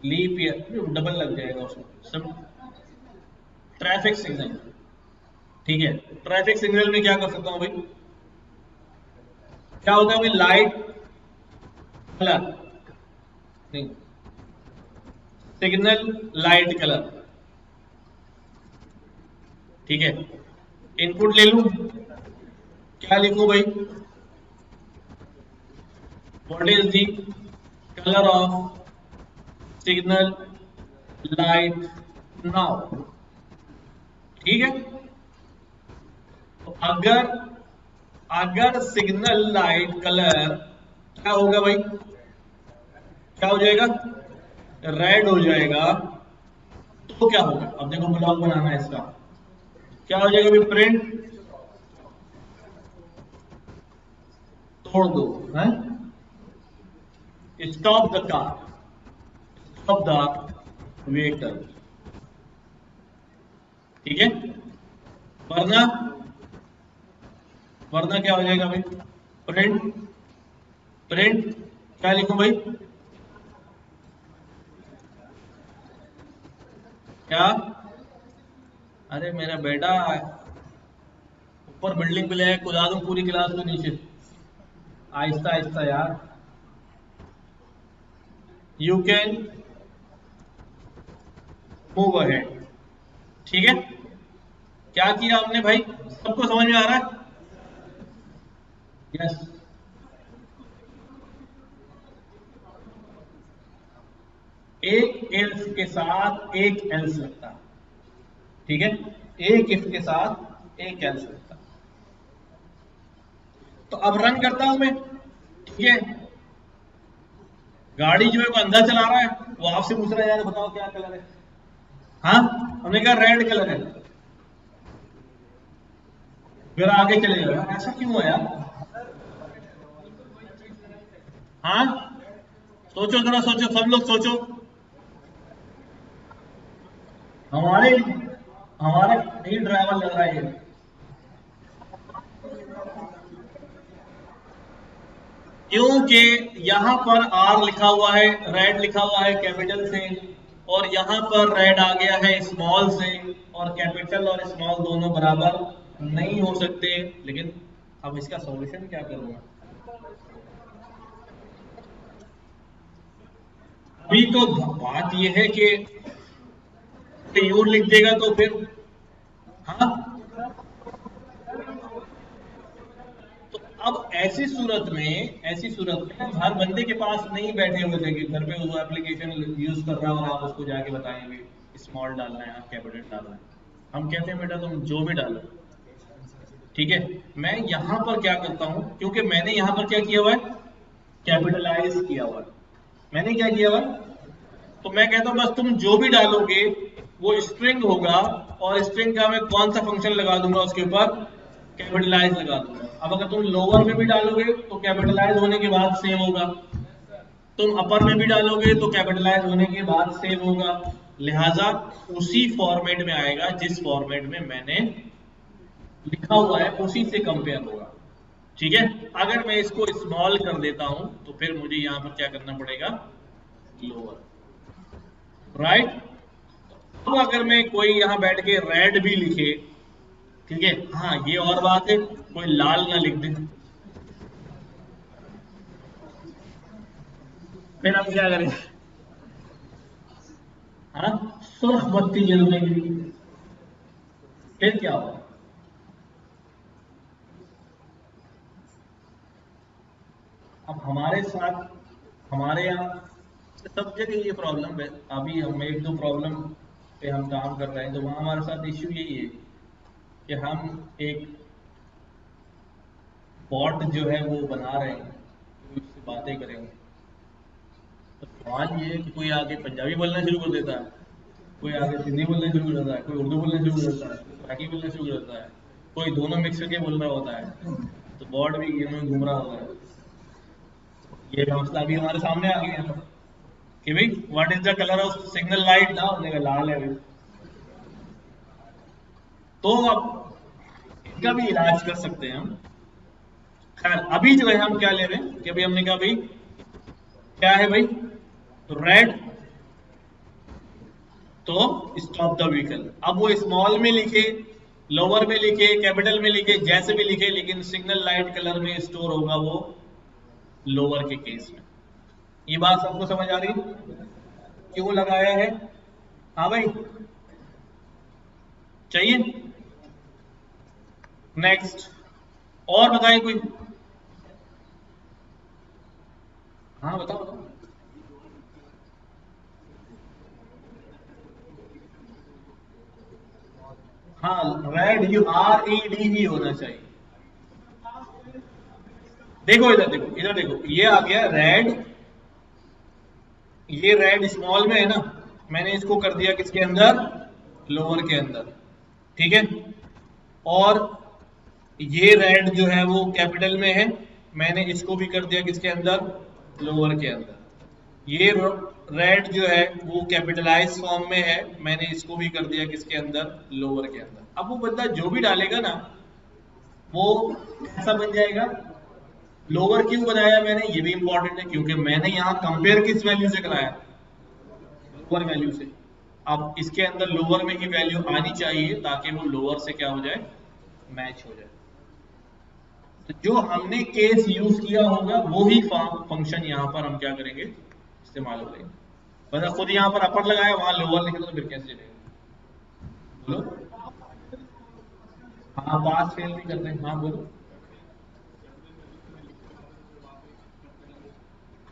लीप ईयर डबल लग जाएगा उसमें सब। ट्रैफिक सिग्नल, ठीक है, ट्रैफिक सिग्नल में क्या कर सकता हूं भाई, क्या होता है भाई, लाइट कलर नहीं, सिग्नल लाइट कलर, ठीक है। इनपुट ले लूं, क्या लिखूं भाई, what is the colour of signal light now, ठीक है। तो अगर सिग्नल लाइट कलर क्या होगा भाई, क्या हो जाएगा, रेड हो जाएगा, तो क्या होगा, अब देखो ब्लॉक बनाना है इसका, क्या हो जाएगा भाई, प्रिंट तोड़ दो, है stop the car, stop the vehicle, ठीक है। वरना वरना क्या हो जाएगा भाई, प्रिंट प्रिंट क्या लिखूं भाई, क्या, अरे मेरा बेटा ऊपर बिल्डिंग पे ले कुदा दूं पूरी क्लास को नीचे, आहिस्ता आहिस्ता यार। यू कैन मूव अहेड, ठीक है। क्या किया हमने भाई, सबको समझ में आ रहा है? यस। एक एल्स के साथ एक एल्स लगता, ठीक है, एक इफ के साथ एक एल्स लगता। तो अब रन करता हूं मैं, ठीक है। गाड़ी जो है वो अंदर चला रहा है, वो आपसे पूछ रहा है यार बताओ क्या कलर है, हाँ हमने कहा रेड कलर है, फिर आगे चले जाओ, ऐसा क्यों है यार? हाँ सोचो जरा, सोचो सब लोग सोचो, हमारे हमारा ही ड्राइवर लग रहा है। क्योंकि यहां पर आर लिखा हुआ है, रेड लिखा हुआ है कैपिटल से, और यहाँ पर रेड आ गया है स्मॉल से, और कैपिटल और स्मॉल दोनों बराबर नहीं हो सकते। लेकिन अब इसका सॉल्यूशन क्या करूंगा? अभी तो बात यह है कि यू लिख देगा तो फिर, हाँ, तो अब ऐसी सूरत में हम हर बंदे के पास नहीं बैठे हुए थे कि घर पे वो एप्लीकेशन यूज कर रहा है और आप उसको जाके बताएंगे स्मॉल डालना है, कैपिटल डालना है। हम कहते हैं बेटा तुम जो भी डालो, ठीक है। मैं यहां पर क्या करता हूं, क्योंकि मैंने यहां पर क्या किया हुआ है, कैपिटलाइज किया हुआ है। मैंने क्या किया हुआ, तो मैं कहता हूं बस तुम जो भी डालोगे वो स्ट्रिंग होगा, और स्ट्रिंग का मैं कौन सा फंक्शन लगा दूंगा उसके ऊपर, कैपिटलाइज लगा दूंगा। अब अगर तुम लोअर में भी डालोगे तो कैपिटलाइज होने के बाद सेव होगा, तुम अपर में भी डालोगे तो कैपिटलाइज होने के बाद सेव होगा। लिहाजा उसी फॉर्मेट में आएगा जिस फॉर्मेट में मैंने लिखा हुआ है, उसी से कंपेयर होगा, ठीक है। अगर मैं इसको स्मॉल कर देता हूं तो फिर मुझे यहां पर क्या करना पड़ेगा, लोअर, राइट। अब अगर मैं कोई यहां बैठ के रेड भी लिखे, ठीक है, हाँ ये और बात है, कोई लाल ना लिख दे, फिर हम क्या करें, हाँ, सुर्ख बत्ती जलने के लिए, फिर क्या होगा? अब हमारे साथ, हमारे यहाँ सब जगह ये प्रॉब्लम है। अभी हम एक दो प्रॉब्लम पे हम काम कर रहे हैं, तो वहां हमारे साथ इश्यू यही है कि हम एक बॉट जो है वो बना रहे हैं, तो उससे बातें करेंगे। तो सवाल ये है कि कोई आगे पंजाबी बोलना शुरू कर देता है, कोई आगे हिंदी बोलना शुरू कर देता है, कोई उर्दू बोलना शुरू कर देता है, कोई मराठी बोलना शुरू कर देता है, कोई दोनों मिक्स करके बोल रहा होता है, तो बॉट भी गेम में घूम रहा होता है। ये मसला अभी हमारे सामने आ गया कि भाई what is the colour of signal light, ना होने का लाल है भाई। तो अब इसका भी इलाज कर सकते हैं हम। खैर अभी जो है हम क्या ले रहे हैं कि भाई हमने कहा भाई क्या है भाई, तो रेड, तो स्टॉप द व्हीकल। अब वो स्मॉल में लिखे, लोअर में लिखे, कैपिटल में लिखे, जैसे भी लिखे, लेकिन सिग्नल लाइट कलर में स्टोर होगा वो लोअर के केस में। ये बात सबको समझ आ रही है क्यों लगाया है? हाँ भाई, चाहिए नेक्स्ट, और बताएं कोई, हाँ बताओ बताओ। हाँ, रेड, यू RED होना चाहिए। देखो इधर देखो, इधर देखो, ये आ गया रेड, ये रेड स्मॉल में है ना, मैंने इसको कर दिया किसके अंदर, लोअर के अंदर, ठीक है। और ये रेड जो है वो कैपिटल में है, मैंने इसको भी कर दिया किसके अंदर, लोअर के अंदर। ये रेड जो है वो कैपिटलाइज फॉर्म में है, मैंने इसको भी कर दिया किसके अंदर, लोअर के अंदर। अब वो बंदा जो भी डालेगा ना वो कैसा बन जाएगा, लोअर क्यों बनाया मैंने, ये भी इंपॉर्टेंट है, क्योंकि मैंने यहाँ कंपेयर किस वैल्यू से कराया, लोअर वैल्यू से। अब इसके अंदर लोअर में ही वैल्यू आनी चाहिए ताकि वो लोअर से क्या हो जाए, मैच हो जाए। तो जो हमने केस यूज किया होगा वो ही फंक्शन यहाँ पर हम क्या करेंगे, इस्तेमाल करेंगे। बस खुद यहाँ पर अपर लगाया, वहां लोअर लिखे तो फिर कैसे चलेगा, बोलो। हाँ पास फेल नहीं करते, हाँ बोलो।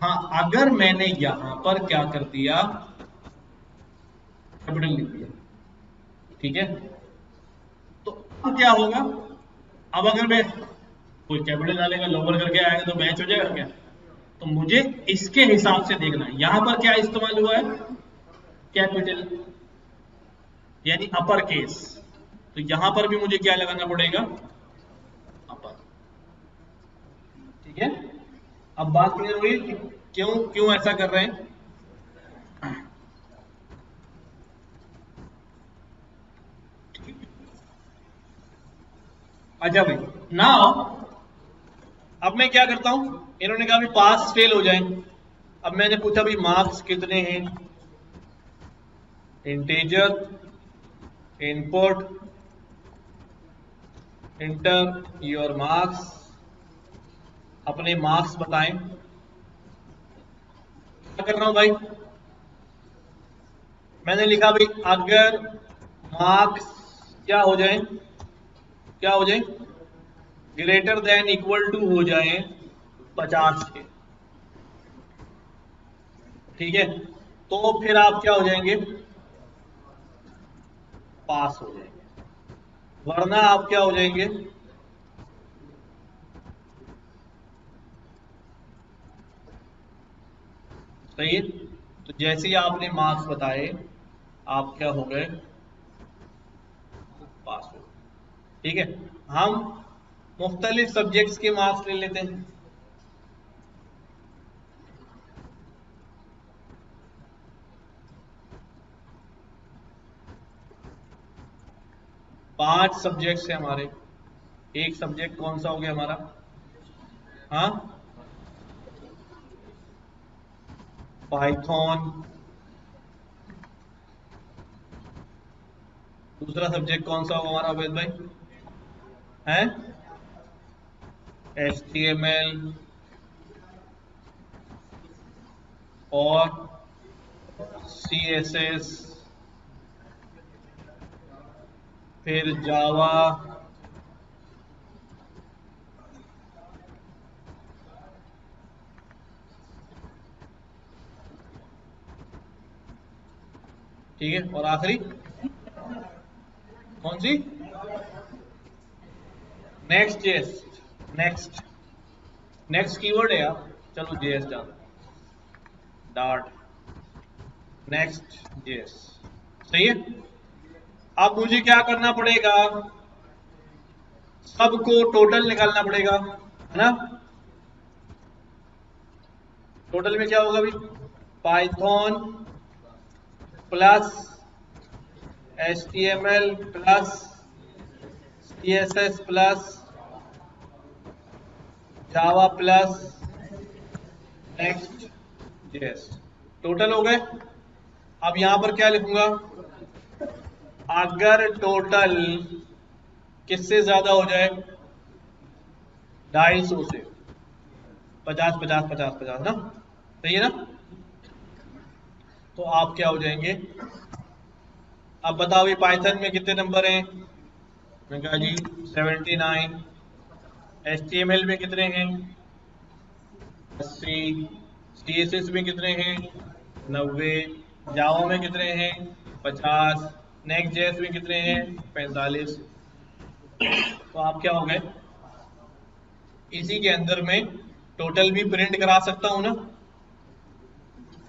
हाँ अगर मैंने यहां पर क्या कर दिया, कैपिटल लिख दिया, ठीक है, तो अब क्या होगा, अब अगर मैं कोई कैपिटल डालेगा लोअर करके आएगा तो मैच हो जाएगा क्या? तो मुझे इसके हिसाब से देखना है, यहां पर क्या इस्तेमाल हुआ है, कैपिटल यानी अपर केस, तो यहां पर भी मुझे क्या लगाना पड़ेगा, अपर, ठीक है। अब बात क्लियर हुई कि क्यों क्यों ऐसा कर रहे हैं। अच्छा भाई, नाउ अब मैं क्या करता हूं, इन्होंने कहा भी पास फेल हो जाए। अब मैंने पूछा भी मार्क्स कितने हैं, integer input inter your marks, अपने मार्क्स बताएं। क्या कर रहा हूं भाई, मैंने लिखा भाई अगर मार्क्स क्या हो जाए, क्या हो जाए, ग्रेटर देन इक्वल टू हो जाए 50 के, ठीक है, तो फिर आप क्या हो जाएंगे, पास हो जाएंगे, वरना आप क्या हो जाएंगे, सही है। तो जैसे ही आपने मार्क्स बताए आप क्या हो गए, पास हो, ठीक है। हम मुख्तलिफ सब्जेक्ट्स के मार्क्स ले लेते हैं। पांच सब्जेक्ट्स हैं हमारे, एक सब्जेक्ट कौन सा हो गया हमारा, हाँ, पाइथन, दूसरा सब्जेक्ट कौन सा होगा हमारा अवैध भाई, है HTML और CSS, फिर जावा, ठीक है, और आखिरी कौन सी, next JS, next, next keyword है यार, चलो जेएस डाल, डार्ट, नेक्स्ट जेएस, सही है। अब मुझे क्या करना पड़ेगा, सबको टोटल निकालना पड़ेगा, है ना। टोटल में क्या होगा भाई, Python plus HTML plus CSS plus Java plus next JS, total हो गए। अब यहां पर क्या लिखूंगा, अगर टोटल किससे ज्यादा हो जाए, 250 से, 50 50 50 50 ना, सही है ना। तो आप क्या हो जाएंगे, अब बताओ ये पाइथन में कितने नंबर हैं, मैंने कहा जी 79, HTML में कितने हैं 80, CSS में कितने हैं 90, जावा में कितने हैं 50, नेक्स्ट जेएस में कितने हैं 45। तो आप क्या हो गए, इसी के अंदर में टोटल भी प्रिंट करा सकता हूं ना,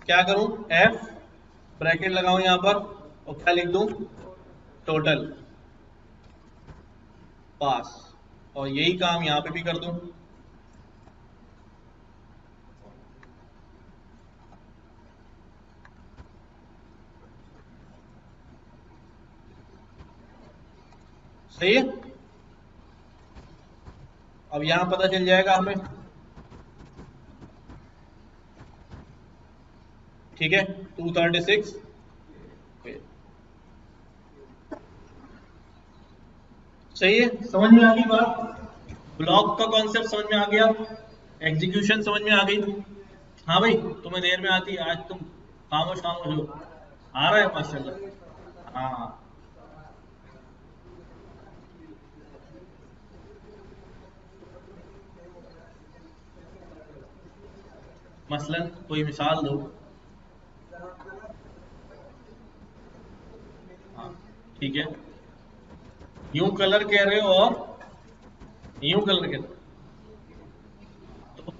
क्या करूं, F ब्रैकेट लगाऊं यहां पर और क्या लिख दूं, टोटल, पास, और यही काम यहां पे भी कर दूं, सही है। अब यहां पता चल जाएगा हमें, ठीक है, 236, सही है, समझ में आ गई बात, ब्लॉक का कॉन्सेप्ट समझ में आ गया, एग्जीक्यूशन समझ में आ गई। हाँ भाई तुम्हें देर में आती है, आज तुम खामोश खामोश हो, आ रहा है माशाल्लाह, हाँ। मसलन कोई मिसाल दो, हाँ ठीक है, यूं कलर कह रहे हो और यूं कलर कह रहे हो, तो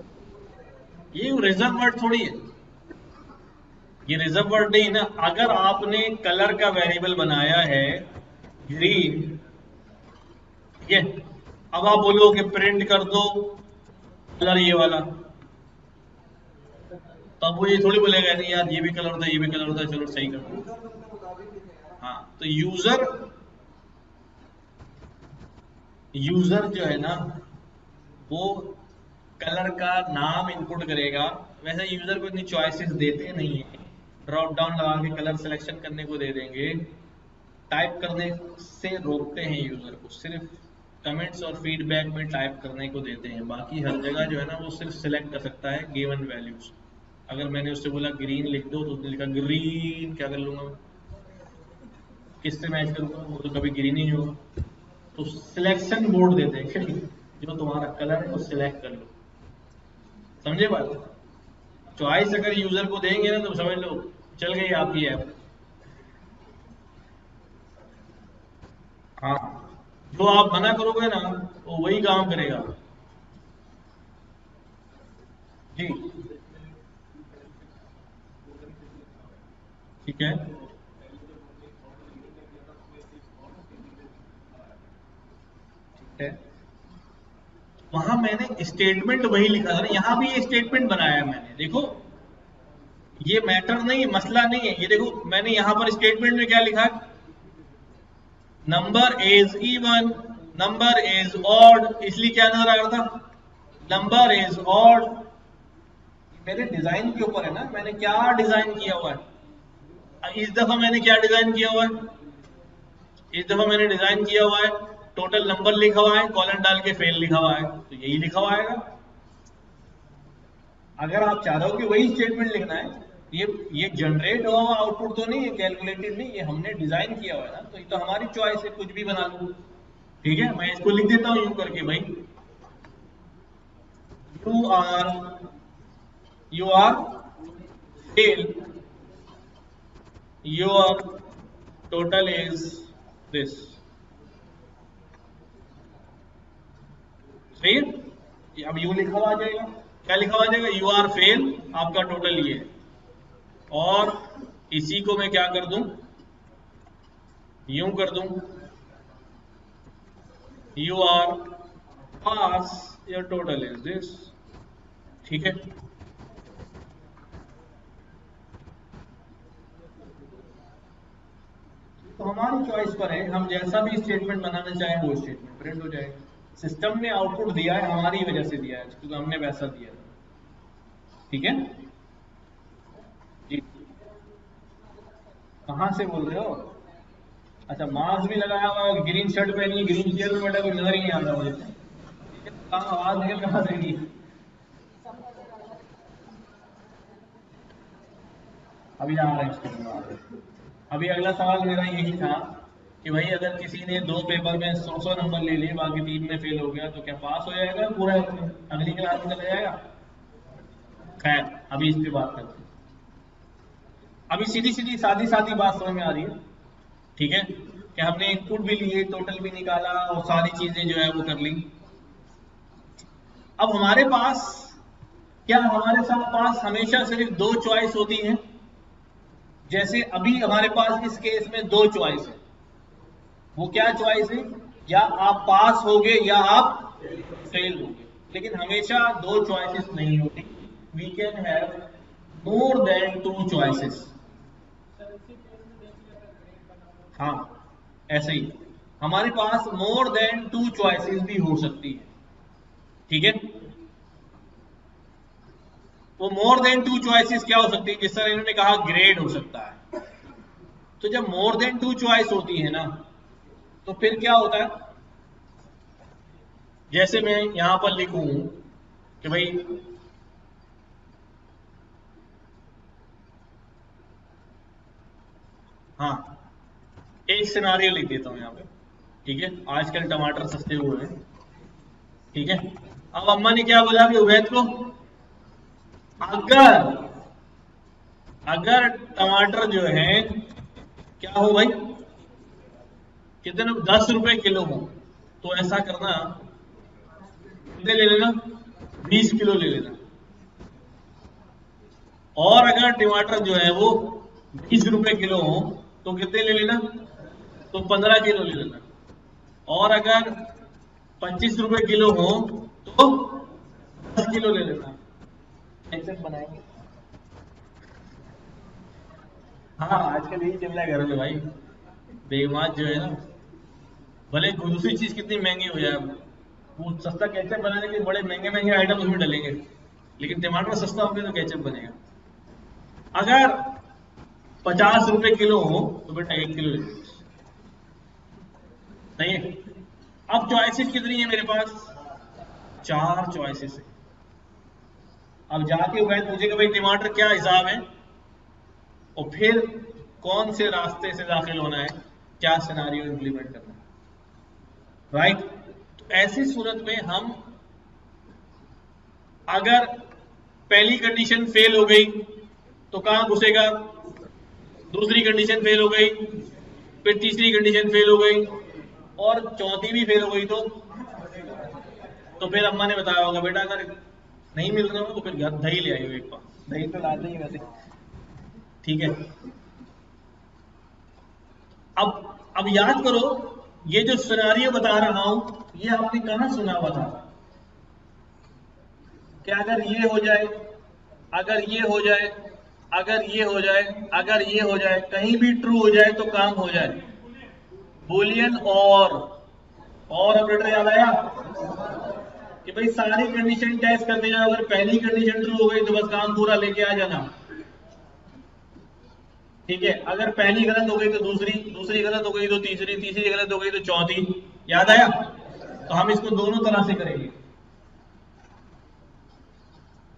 ये रिजर्व वर्ड थोड़ी है, ये रिजर्व वर्ड नहीं ना। अगर आपने कलर का वेरिएबल बनाया है ग्रीन, ठीक है, अब आप बोलो कि प्रिंट कर दो कलर ये वाला, तो अब वो ये थोड़ी बोलेगा नहीं यार ये भी कलर होता है ये भी कलर होता है, चलो सही कर दो। हाँ तो यूजर, यूजर जो है ना वो कलर का नाम इनपुट करेगा, वैसे यूजर को इतनी चॉइसेस देते नहीं है, ड्रॉप डाउन लगा के कलर सिलेक्शन करने को दे देंगे, टाइप करने से रोकते हैं यूजर को, सिर्फ कमेंट्स और फीडबैक में टाइप करने को देते हैं, बाकी हर जगह जो है ना वो सिर्फ सिलेक्ट कर सकता है गिवन वैल्यूज। अगर मैंने उससे बोला ग्रीन लिख दो तो उसने लिखा ग्रीन, क्या कर लूंगा मैं, किससे मैच करूंगा, वो तो कभी ग्रीन ही होगा। तो सिलेक्शन बोर्ड देते हैं कि जो तुम्हारा कलर है वो सिलेक्ट कर लो, समझे बात। चॉइस अगर यूजर को देंगे ना तो समझ लो चल गई आपकी ऐप। हाँ, जो आप मना करोगे ना वो वही काम करेगा। जी ठीक है, ठीक है, वहां मैंने स्टेटमेंट वही लिखा था ना, यहाँ भी ये स्टेटमेंट बनाया है मैंने, देखो ये मैटर नहीं है, मसला नहीं है, ये देखो मैंने यहाँ पर स्टेटमेंट में क्या लिखा है, number is even, number is odd, इसलिए क्या नजर आ रहा था, नंबर इज ऑड। मेरे डिजाइन के ऊपर है ना, मैंने क्या डिजाइन किया हुआ है, इस दफा मैंने क्या डिजाइन किया हुआ है, इस दफा मैंने डिजाइन किया हुआ है टोटल नंबर लिखा हुआ है, कॉलन डाल के फेल लिखा हुआ है, तो यही लिखा हुआ आएगा। अगर आप चाह रहे हो कि वही स्टेटमेंट लिखना है, ये जनरेट हुआ हुआ आउटपुट तो नहीं है, कैलकुलेटेड नहीं, ये हमने डिजाइन किया हुआ है ना, तो ये तो हमारी चॉइस है, कुछ भी बना लूं। ठीक है, मैं इसको लिख देता हूं यूं करके भाई, you are you are fail, your total is this, सही है। अब यू लिखा हुआ आ जाएगा, क्या लिखा हुआ आ जाएगा, यू आर फेल, आपका टोटल ये है, और इसी को मैं क्या कर दूं, यूं कर दूं, you are pass, your total is this. ठीक है, तो हमारी चॉइस पर है, हम जैसा भी स्टेटमेंट बनाना चाहें वो स्टेटमेंट प्रिंट हो जाएगा। सिस्टम ने आउटपुट दिया है, हमारी वजह से दिया है, क्योंकि हमने वैसा दिया है। ठीक है जी, कहाँ से बोल रहे हो, अच्छा मास्क भी लगाया हुआ है, ग्रीन शर्ट पहनी, ग्रीन चेयर में बैठा, कोई नजर ही नहीं आता मुझे, कहाँ आवाज निकल कहाँ देगी। अभी आ रहे हैं इसके बाद। अभी अगला सवाल मेरा यही था कि भाई अगर किसी ने 2 पेपर में 100 नंबर ले लिए, बाकी 3 में फेल हो गया, तो क्या पास हो जाएगा पूरा, अगली क्लास में चला जाएगा। खैर अभी इस पे बात करते हैं, अभी सीधी सीधी सादी सादी बात समझ में आ रही है। ठीक है, कि हमने इनपुट भी लिए, टोटल भी निकाला, और सारी चीजें जो है वो कर ली। अब हमारे पास, क्या हमारे साथ पास हमेशा सिर्फ 2 चॉइस होती हैं, जैसे अभी हमारे पास इस केस में 2 चॉइस है, वो क्या चॉइस है, या आप पास होगे या आप फेल होगे, लेकिन हमेशा 2 चॉइसेस नहीं होती, we can have more than 2 choices. हाँ ऐसे ही हमारे पास मोर देन 2 चॉइसेस भी हो सकती है। ठीक है, वो मोर देन 2 चॉइसेस क्या हो सकती है, जिस तरह इन्होंने कहा ग्रेड हो सकता है, तो जब मोर देन 2 चॉइस होती है ना, तो फिर क्या होता है, जैसे मैं यहां पर लिखूं कि भाई हाँ, एक सिनारियो लिख देता हूं यहां पे। ठीक है, आजकल टमाटर सस्ते हुए हैं। ठीक है, अब अम्मा ने क्या बोला कि उवैद को, अगर अगर टमाटर जो है क्या हो भाई, कितने, 10 रुपए किलो हो, तो ऐसा करना, कितने ले लेना, 20 किलो ले लेना, और अगर टमाटर जो है वो 20 रुपए किलो हो तो कितने ले लेना, तो 15 किलो ले लेना, और अगर 25 रुपए किलो हो तो 10 किलो ले लेना। कैसे बनाएंगे, हाँ आजकल यही चल रहा है घर में भाई, बेईमान जो है ना, भले दूसरी चीज कितनी महंगी हो जाए, वो सस्ता केचप बनाने के लिए बड़े महंगे महंगे आइटम उसमें डलेंगे, लेकिन टमाटर सस्ता हो गया तो केचप बनेगा। अगर ₹50 किलो हो तो बेटा 1 किलो ले लो, नहीं है। अब चॉइसेस कितनी है मेरे पास? 4 चॉइसेस है। अब जाके वह पूछेगा भाई टमाटर क्या हिसाब है, और फिर कौन से रास्ते से दाखिल होना है, क्या सिनेरियो इंप्लीमेंट करना है, राइट। तो ऐसी सूरत में हम अगर पहली कंडीशन फेल हो गई तो कहां घुसेगा, दूसरी कंडीशन फेल हो गई, फिर तीसरी कंडीशन फेल हो गई, और चौथी भी फेल हो गई तो फिर अम्मा ने बताया होगा बेटा अगर नहीं मिल रहा हो तो फिर घर दही ले आइयो एक बार, दही तो लाते ही वैसे, ठीक है। अब याद करो, ये जो सिनेरियो बता रहा हूं ये आपने कहां सुना हुआ था कि अगर ये हो जाए, अगर ये हो जाए, अगर ये हो जाए, अगर ये हो जाए, कहीं भी ट्रू हो जाए तो काम हो जाए, बुलियन और ऑपरेटर याद आया कि भाई सारी कंडीशन टेस्ट करते जाओ, अगर पहली कंडीशन ट्रू हो गई तो बस काम पूरा लेके आ जाना, ठीक है। अगर पहली गलत हो गई तो दूसरी, दूसरी गलत हो गई तो तीसरी, तीसरी गलत हो गई तो चौथी, याद आया। तो हम इसको दोनों तरह से करेंगे।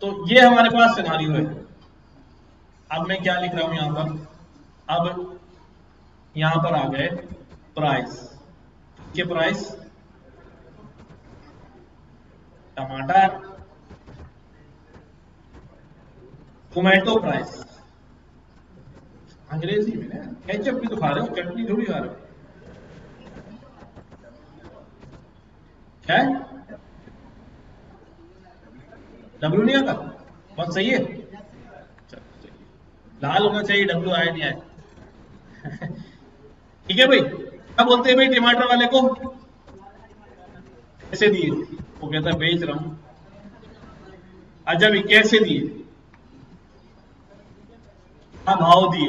तो ये हमारे पास सिनेरियो है। अब मैं क्या लिख रहा हूं यहां पर, अब यहां पर आ गए प्राइस, के प्राइस टमाटर, टोमेटो प्राइस, अंग्रेजी में ना, केचप भी तो खा रहे हो, चटनी थोड़ी खा रहे हो, क्या है डब्ल्यू नहीं आता, बहुत सही है, लाल होना चाहिए, डब्ल्यू आया नहीं आया ठीक है भाई। क्या बोलते हैं भाई टमाटर वाले को, कैसे दिए, वो कहता है बेच रहा हूं, अच्छा भाई कैसे दिए, क्या भाव दिए।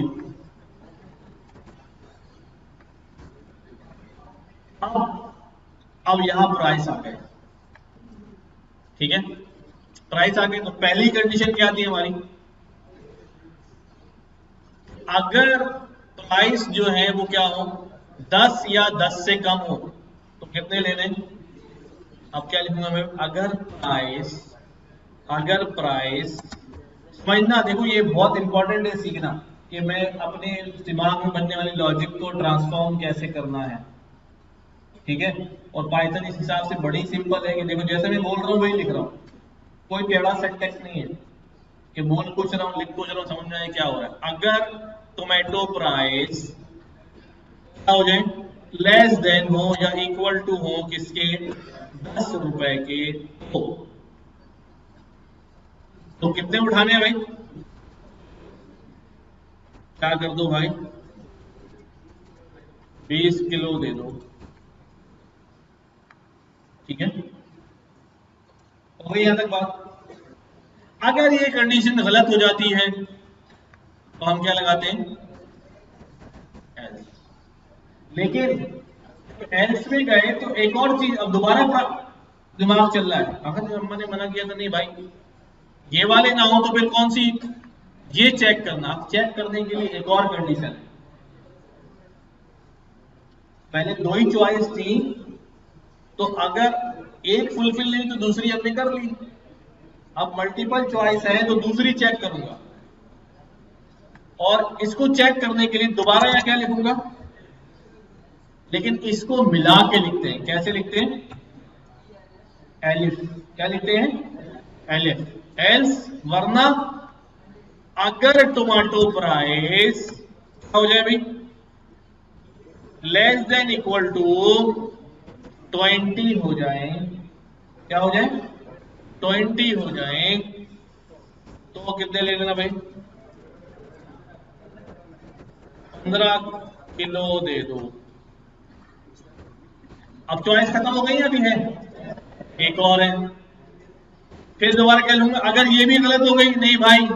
अब यहां प्राइस आ गए, ठीक है, प्राइस आ गए। तो पहली कंडीशन क्या थी हमारी, अगर प्राइस जो है वो क्या हो, 10 या 10 से कम हो तो कितने लेने। अब क्या लिखूंगा मैं, अगर प्राइस समझना, देखो ये बहुत इंपॉर्टेंट है सीखना कि मैं अपने दिमाग में बनने वाली लॉजिक को ट्रांसफॉर्म कैसे करना है, ठीक है। और पाइथन इस हिसाब से बड़ी सिंपल है कि देखो जैसे मैं बोल रहा हूँ वही लिख रहा हूँ, कोई टेढ़ा सिंटैक्स नहीं है कि बोल कुछ रहा हूँ लिख कुछ रहा हूँ, समझ में आए क्या हो रहा है। अगर टोमेटो प्राइस क्या हो जाए, लेस देन हो या इक्वल टू हो किसके, 10 रुपए के, तो कितने उठाने हैं भाई, क्या कर दो भाई, 20 किलो दे दो, ठीक है। हो गई यहां तक बात। अगर ये कंडीशन गलत हो जाती है तो हम क्या लगाते हैं, एल्स। लेकिन एल्स में गए तो एक और चीज, अब दोबारा दिमाग चल रहा है, अगर अम्मा ने मना किया था नहीं भाई ये वाले ना हो तो फिर कौन सी, ये चेक करना। चेक करने के लिए एक और कंडीशन है, पहले 2 ही चॉइस थी, तो अगर एक फुलफिल नहीं तो दूसरी हमने कर ली, अब मल्टीपल चॉइस है तो दूसरी चेक करूंगा, और इसको चेक करने के लिए दोबारा यहां क्या लिखूंगा, लेकिन इसको मिला के लिखते हैं, कैसे लिखते हैं, एलिफ, क्या लिखते हैं, एलिफ, एल्स, वरना अगर टोमेटो प्राइस क्या हो जाए भाई, लेस देन इक्वल टू 20 हो जाए, क्या हो जाए, 20 हो जाए, तो कितने ले लेना भाई, 15 किलो दे दो। अब चॉइस खत्म हो गई, अभी है एक और है, फिर दोबारा क्या लूंगा, अगर ये भी गलत हो गई, नहीं भाई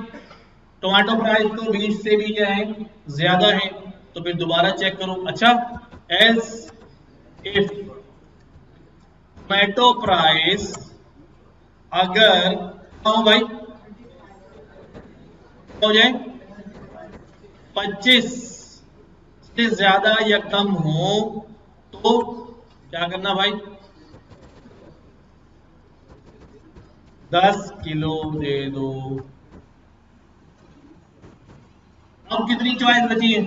टोमेटो प्राइस तो 20 से भी क्या है, ज्यादा है, तो फिर दोबारा चेक करो। अच्छा, एल्स इफ टोमेटो प्राइस अगर हो भाई हो जाए 25 से ज्यादा या कम हो तो क्या करना भाई, 10 किलो दे दो। अब कितनी चॉइस बची है?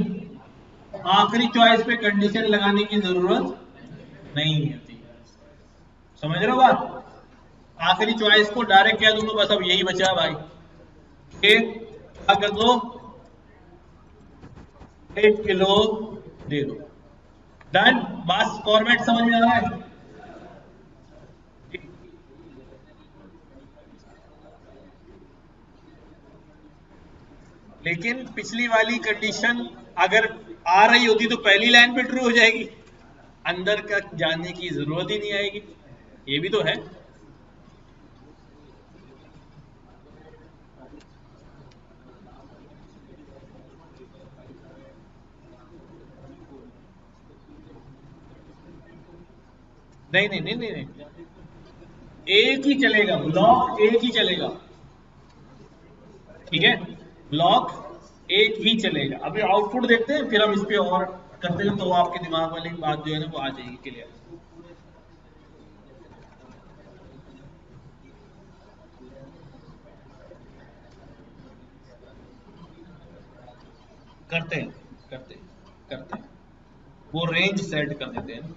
आखिरी चॉइस पे कंडीशन लगाने की जरूरत नहीं होती। समझ रहे हो बात? आखिरी चॉइस को डायरेक्ट कह दूंगा बस, अब यही बचा भाई कि क्या कर दो, 1 किलो दे दो। डन। बस फॉर्मेट समझ में आ रहा है? लेकिन पिछली वाली कंडीशन अगर आ रही होती तो पहली लाइन पे ट्रू हो जाएगी, अंदर का जाने की जरूरत ही नहीं आएगी। ये भी तो है। नहीं नहीं नहीं नहीं, नहीं। एक ही चलेगा, ब्लॉक एक ही चलेगा। ठीक है, ब्लॉक एक ही चलेगा। अभी आउटपुट देखते हैं, फिर हम इस पे और करते हैं, तो आपके दिमाग वाली बात जो है ना वो आ जाएगी क्लियर। करते हैं करते हैं करते हैं, वो रेंज सेट कर देते हैं।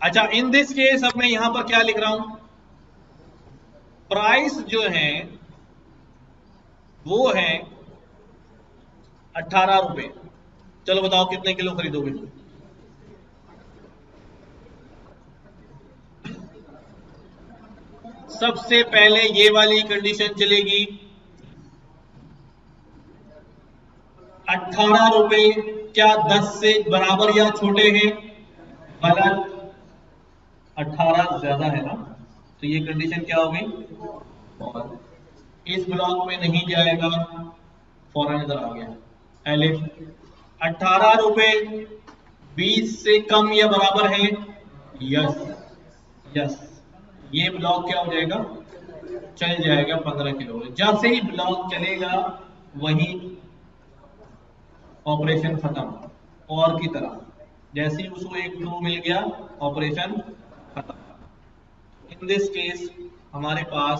अच्छा, इन दिस केस अब मैं यहां पर क्या लिख रहा हूं, प्राइस जो है वो है 18 रुपए। चलो बताओ कितने किलो खरीदोगे? सबसे पहले ये वाली कंडीशन चलेगी, 18 रुपए क्या 10 से बराबर या छोटे हैं? गलत, 18 ज्यादा है ना, तो ये कंडीशन क्या हो गई? और इस ब्लॉक में नहीं जाएगा, फौरन इधर आ गया। एलिफ 18 रुपए 20 से कम या बराबर है? यस यस, ये ब्लॉक क्या हो जाएगा, चल जाएगा 15 किलो। जैसे ही ब्लॉक चलेगा वही ऑपरेशन खत्म, और की तरह जैसे ही उसको एक ट्रू मिल गया ऑपरेशन खत्म। इन दिस केस हमारे पास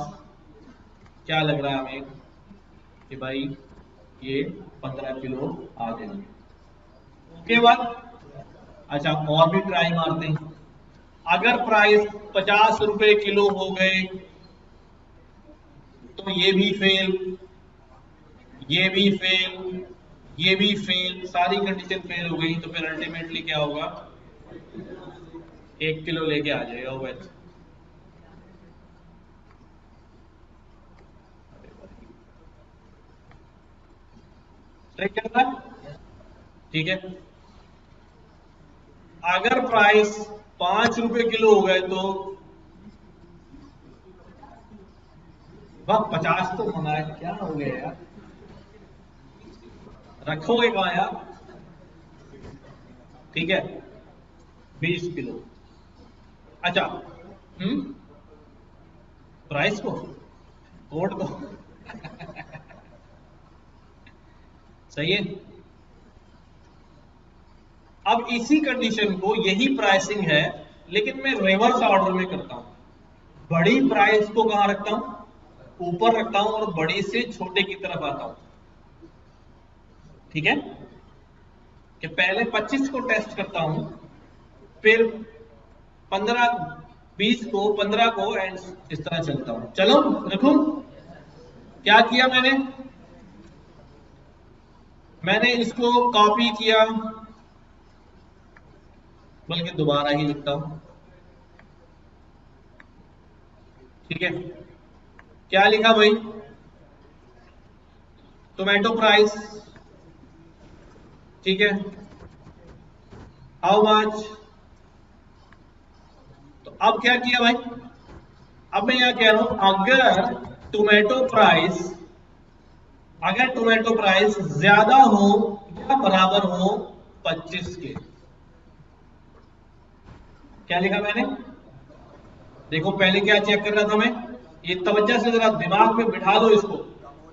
क्या लग रहा है हमें कि भाई ये 15 किलो आ जाएंगे। ओके बात? अच्छा, और भी ट्राई मारते हैं। अगर प्राइस 50 रुपए किलो हो गए तो ये भी फेल, ये भी फेल, ये भी फेल, सारी कंडीशन फेल हो गई, तो फिर अल्टीमेटली क्या होगा, 1 किलो लेके आ जाएगा वो वैसे। सही चल रहा है? ठीक है। अगर प्राइस 5 रुपए किलो हो गए तो वह 50 तो होना है, क्या हो गया यार, रखोगे कहां यार? ठीक है, 20 किलो। अच्छा, प्राइस को, कोड को सही है। अब इसी कंडीशन को, यही प्राइसिंग है, लेकिन मैं रिवर्स ऑर्डर में करता हूं। बड़ी प्राइस को कहां रखता हूं? ऊपर रखता हूं, और बड़ी से छोटे की तरफ आता हूं। ठीक है, कि पहले 25 को टेस्ट करता हूं, फिर 15 20 को, 15 को, एंड इस तरह चलता हूं। चलो देखो क्या किया मैंने, मैंने इसको कॉपी किया, बल्कि दोबारा ही लिखता हूं। ठीक है, क्या लिखा भाई, टोमेटो प्राइस। ठीक है, हाउ मच। तो अब क्या किया भाई, अब मैं यहां कह रहा हूं अगर टोमेटो प्राइस, अगर टोमेटो प्राइस ज्यादा हो या बराबर हो 25 के, क्या लिखा मैंने, देखो पहले क्या चेक कर रहा था मैं, ये तवज्जो से जरा दिमाग में बिठा लो इसको।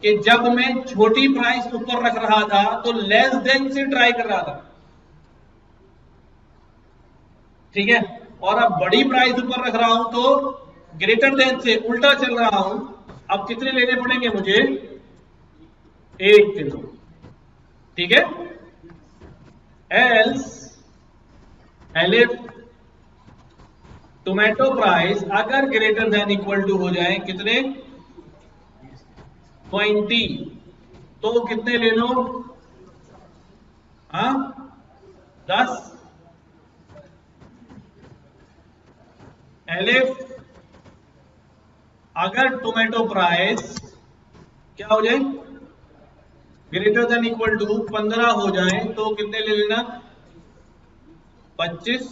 कि जब मैं छोटी प्राइस ऊपर रख रहा था तो लेस देन से ट्राई कर रहा था, ठीक है, और अब बड़ी प्राइस ऊपर रख रहा हूं तो ग्रेटर देन से उल्टा चल रहा हूं। अब कितने लेने पड़ेंगे मुझे? 1 किलो, ठीक है। एल्स एलिफ टोमेटो प्राइस अगर ग्रेटर देन इक्वल टू हो जाए कितने? 20, तो कितने ले लो? हाँ 10। एलिफ अगर टोमेटो प्राइस क्या हो जाए? ग्रेटर देन इक्वल टू 15 हो जाए तो कितने ले लेना? 25।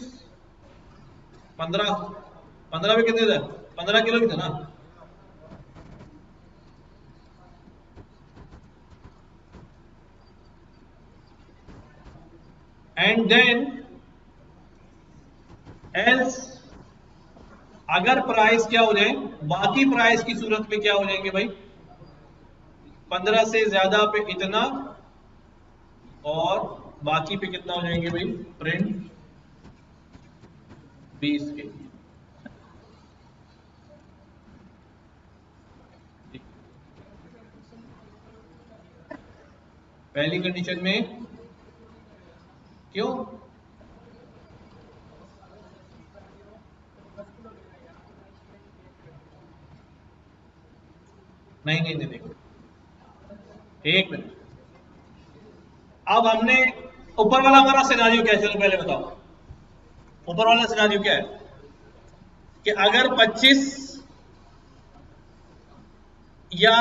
15 में कितने थे? 15 किलो भी था ना। एंड देन एल्स अगर प्राइस क्या हो जाए? बाकी प्राइस की सूरत में क्या हो जाएंगे भाई? 15 से ज्यादा पे इतना और बाकी पे कितना हो जाएंगे भाई? प्रिंट 20 के। पहली कंडीशन में क्यों? नहीं, देखो एक मिनट। अब हमने ऊपर वाला हमारा सिनारियो क्या है? चलो पहले बताओ ऊपर वाला सिनारियो क्या है कि अगर 25 या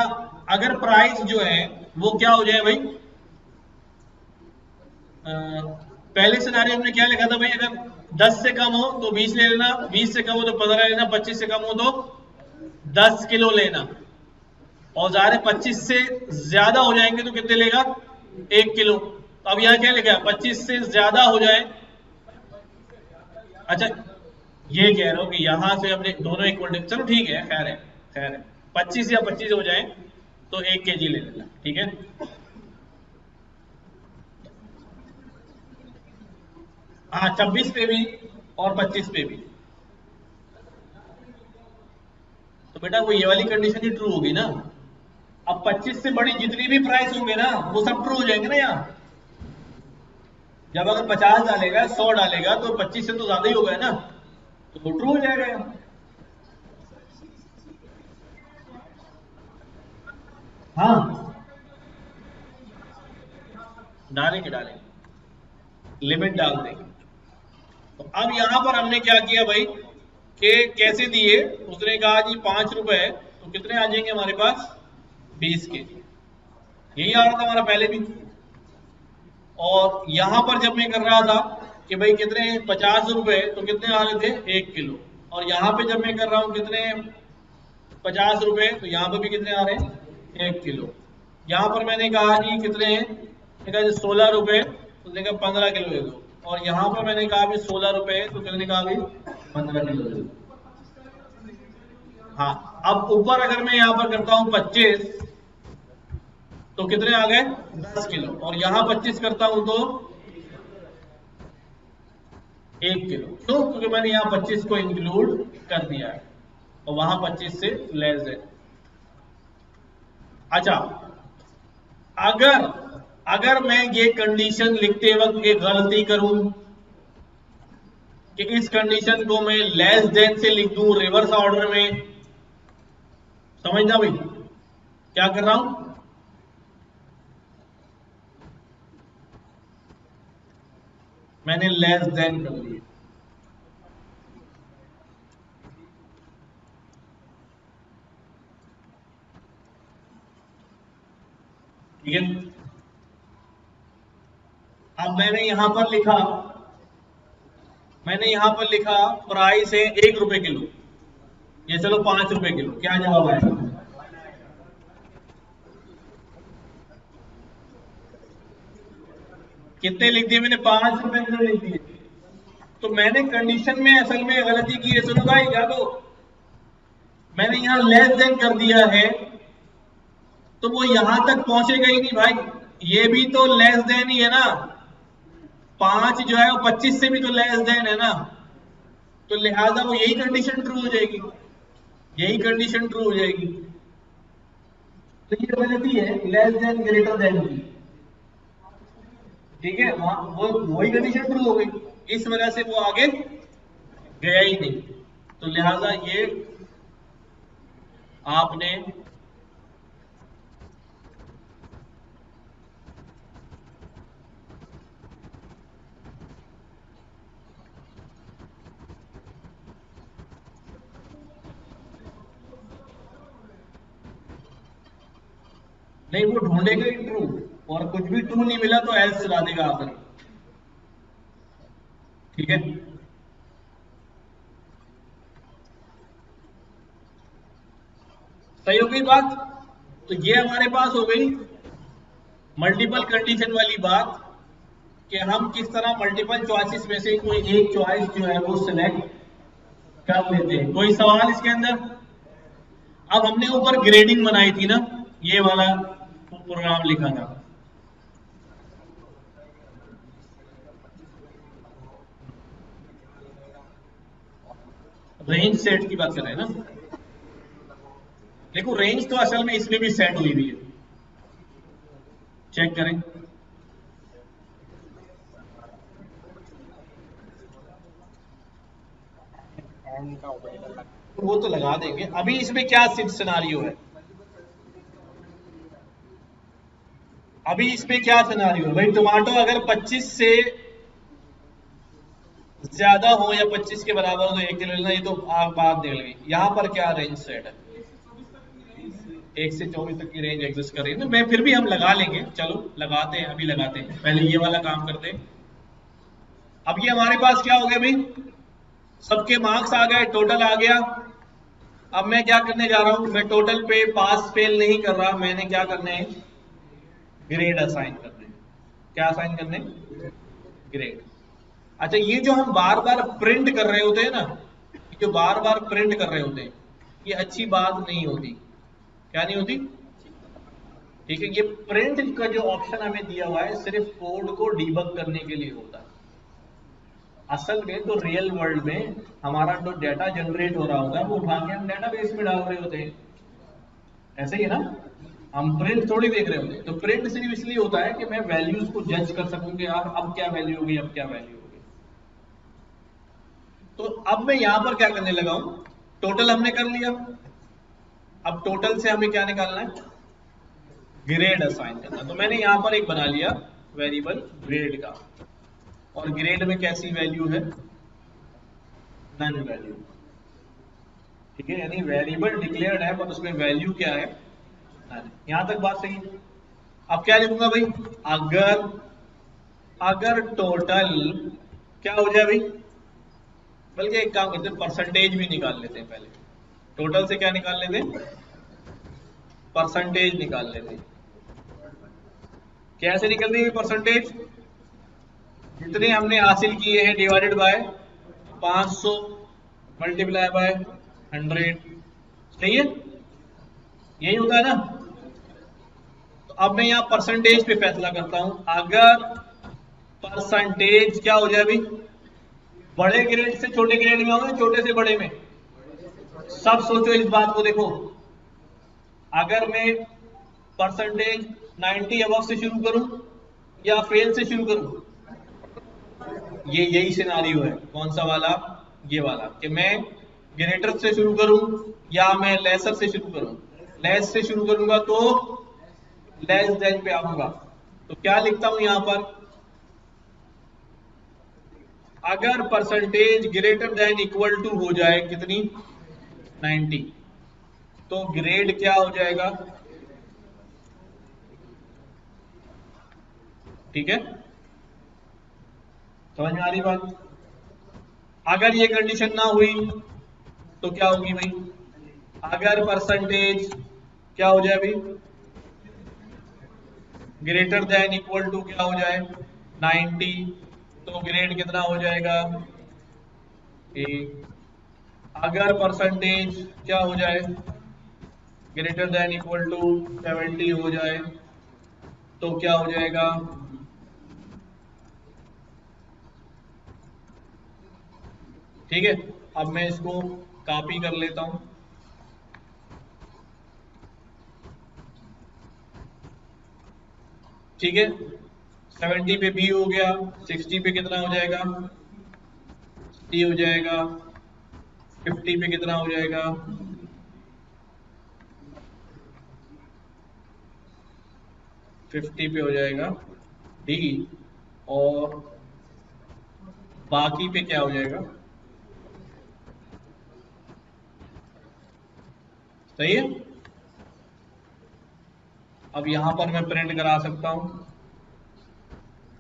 अगर प्राइस जो है वो क्या हो जाए भाई? पहले सिनारियो हमने क्या लिखा था भाई? अगर 10 से कम हो तो 20 ले लेना, 20 से कम हो तो 15 लेना, 25 से कम हो तो 10 किलो लेना। और ज़ाहिर है 25 से ज्यादा हो जाएंगे तो कितने लेगा? 1 किलो। तो अब यहाँ क्या लिखा है? 25 से ज्यादा हो जाए, अच्छा ये कह रहे हो कि यहां से हमने दोनों इक्वल, चलो ठीक है, खैर है 25 या 25 हो जाए तो 1 kg ले लेना, ठीक है। हाँ 26 पे भी और 25 पे भी, तो बेटा वो ये वाली कंडीशन ही ट्रू होगी ना। अब 25 से बड़ी जितनी भी प्राइस होंगे ना वो सब ट्रू हो जाएंगे ना। यहाँ जब अगर 50 डालेगा 100 डालेगा तो 25 से तो ज्यादा ही होगा ना, तो वो ट्रू हो जाएगा यहाँ। हाँ डालेंगे लिमिट डाल देंगे। तो अब यहां पर हमने क्या किया भाई कि कैसे दिए? उसने कहा जी 5 रुपए, तो कितने आ जाएंगे हमारे पास? 20 के। यही आ रहा था हमारा पहले भी। और यहां पर जब मैं कर रहा था कि भाई कितने 50 रुपए, तो कितने आ रहे थे? 1 किलो। और यहाँ पे जब मैं कर रहा हूँ कितने 50 रुपए, तो यहाँ पर भी कितने आ रहे हैं? 1 किलो। यहाँ पर मैंने कहा जी कितने हैं? 16 रुपए, तो देखा 15 किलो दे दो। और यहाँ पर मैंने कहा भी 16 रुपए, तो कितने कहा भी? 15 किलो दे दो। हाँ अब ऊपर अगर मैं यहाँ पर करता हूँ 25, तो कितने आ गए? 10 किलो। और यहाँ 25 करता हूं तो 1 किलो। क्यों? क्योंकि मैंने यहाँ 25 को इंक्लूड कर दिया है और वहां 25 से लेस है। अच्छा अगर मैं ये कंडीशन लिखते वक्त एक गलती करूं कि इस कंडीशन को मैं लेस देन से लिख दूं रिवर्स ऑर्डर में, समझना भाई क्या कर रहा हूं? मैंने लेस देन कर लिया, ठीक है। अब मैंने यहां पर लिखा प्राइस है 1 रुपए किलो, ये चलो 5 रुपए किलो, क्या जवाब आएगा? कितने लिख दिए मैंने? 5 रुपए किलो लिख दिए। तो मैंने कंडीशन में असल में गलती की है, सुनो भाई क्या? तो मैंने यहां लेस देन कर दिया है तो वो यहां तक पहुंचेगा ही नहीं भाई, ये भी तो लेस देन ही है ना, 5 जो है वो 25 से भी तो लेस देन है ना, तो लिहाजा वो यही कंडीशन ट्रू हो जाएगी, यही कंडीशन ट्रू हो जाएगी। तो ये वैलिडिटी है लेस देन ग्रेटर देन की, ठीक है, वो वही कंडीशन ट्रू हो गई, इस वजह से वो आगे गया ही नहीं। तो लिहाजा ये आपने नहीं, वो ढूंढेगा ही ट्रू, और कुछ भी ट्रू नहीं मिला तो एल्स चला देगा आखिर, ठीक है। सही हो गई बात। तो ये हमारे पास हो गई मल्टीपल कंडीशन वाली बात, कि हम किस तरह मल्टीपल चॉइसेस में से कोई एक चॉइस जो है वो सिलेक्ट कर लेते हैं। कोई सवाल इसके अंदर? अब हमने ऊपर ग्रेडिंग बनाई थी ना, ये वाला प्रोग्राम लिखा था, रेंज सेट की बात कर रहे हैं ना। देखो रेंज तो असल में इसमें भी सेट हुई हुई है, चेक करें। वो तो लगा देंगे, अभी इसमें क्या सिनारियो है, अभी इसमें क्या सिनारियो है भाई, टमाटो अगर 25 से ज्यादा हो या 25 के बराबर हो तो 1 किलो लेना, ये तो बात निकल गई। यहाँ पर क्या रेंज सेट है, 1 से 24 तक की रेंज एग्जिस्ट कर रही है ना, मैं फिर भी हम लगा लेंगे, चलो लगाते हैं, अभी लगाते हैं, पहले ये वाला काम करते हैं। अब ये हमारे पास क्या हो गया भाई, सबके मार्क्स आ गए, टोटल आ गया। अब मैं क्या करने जा रहा हूं, मैं टोटल पे पास फेल नहीं कर रहा, मैंने क्या करने हैं, ग्रेड असाइन करने। क्या असाइन करने? ग्रेड। अच्छा, ये जो हम बार बार प्रिंट कर रहे होते हैं ना, जो बार बार प्रिंट कर रहे होते हैं, ये अच्छी बात नहीं होती। क्या नहीं होती? ठीक है, ये प्रिंट का जो ऑप्शन हमें दिया हुआ है सिर्फ कोड को डीबग करने के लिए होता है। असल में तो रियल वर्ल्ड में हमारा जो डाटा जनरेट हो रहा होता है वो उठा के हम डेटाबेस में डाल रहे होते हैं, ऐसे ही है ना, हम प्रिंट थोड़ी देख रहे होते हैं। तो प्रिंट सिर्फ इसलिए होता है कि मैं वैल्यूज को जज कर सकूं कि यार अब क्या वैल्यू होगी, अब क्या वैल्यू होगी। तो अब मैं यहां पर क्या करने लगा हूं, टोटल हमने कर लिया, अब टोटल से हमें क्या निकालना है, ग्रेड असाइन करना। तो मैंने यहां पर एक बना लिया वेरिएबल ग्रेड का, और ग्रेड में कैसी वैल्यू है, नन वैल्यू, ठीक है, यानी वेरिएबल डिक्लेयर्ड है पर उसमें वैल्यू क्या है, नन। यहां तक बात सही है। अब क्या लिखूंगा भाई, अगर अगर टोटल क्या हो जाए भाई, बल्कि एक काम करते हैं, परसेंटेज भी निकाल लेते हैं पहले, टोटल से क्या निकाल लेते हैं, परसेंटेज निकाल लेते हैं। कैसे निकलती है परसेंटेज, जितने हमने हासिल किए हैं डिवाइडेड बाय 500 मल्टीप्लाई बाय 100, सही है, यही होता है ना। तो अब मैं यहाँ परसेंटेज पे फैसला करता हूं, अगर परसेंटेज क्या हो जाए भाई, बड़े ग्रेड से छोटे ग्रेड में हो या छोटे से बड़े में, सब सोचो इस बात को, देखो अगर मैं परसेंटेज 90 अबव से शुरू करूं या फेल से शुरू करूं, ये यही सिनारियो है, कौन सा वाला, ये वाला, कि मैं ग्रेटर से शुरू करूं या मैं लेसर से शुरू करूं। लेस से शुरू करूंगा तो लेस देन पे आऊंगा, तो क्या लिखता हूं यहां पर, अगर percentage greater than equal to हो जाए कितनी, 90, तो ग्रेड क्या हो जाएगा, ठीक है, समझ में आ रही बात। अगर ये कंडीशन ना हुई तो क्या होगी भाई, अगर परसेंटेज क्या हो जाए भाई, ग्रेटर देन इक्वल टू क्या हो जाए 90, तो ग्रेड कितना हो जाएगा, ए। अगर परसेंटेज क्या हो जाए ग्रेटर देन इक्वल टू 70 हो जाए तो क्या हो जाएगा? ठीक है, अब मैं इसको कॉपी कर लेता हूं। ठीक है, 70 पे बी हो गया, 60 पे कितना हो जाएगा? सी हो जाएगा, 50 पे कितना हो जाएगा? 50 पे हो जाएगा डी, और बाकी पे क्या हो जाएगा? सही है। अब यहां पर मैं प्रिंट करा सकता हूं,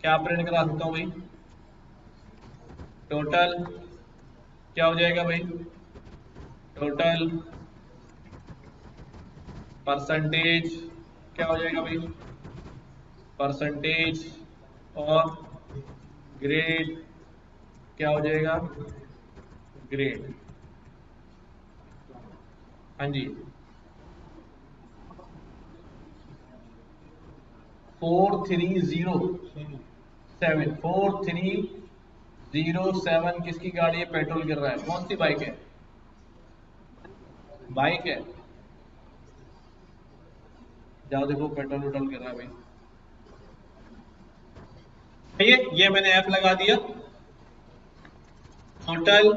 क्या प्रिंट करा सकता हूं भाई? टोटल क्या हो जाएगा भाई? टोटल परसेंटेज क्या हो जाएगा भाई? परसेंटेज और ग्रेड क्या हो जाएगा? ग्रेड। हाँ जी, 4307, 4307 किसकी गाड़ी है? पेट्रोल गिर रहा है। कौन सी बाइक है? बाइक है। जाओ देखो पेट्रोल वेट्रोल गिर रहा है भाई। ये मैंने एफ लगा दिया। टोटल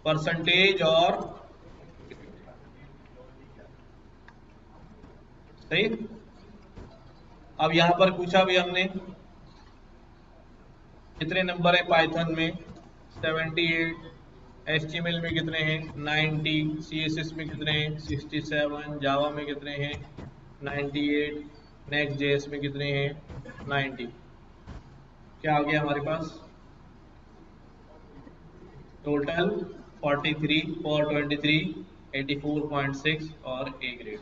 परसेंटेज और सही। अब यहां पर पूछा भी हमने कितने नंबर है पाइथन में? 78। HTML में कितने हैं? 90। CSS में कितने हैं? 67। जावा में कितने हैं? 98। नेक्स्ट जेएस में कितने हैं? 90। क्या आ गया हमारे पास? टोटल 43 फॉर 23, 84.6 और ए ग्रेड।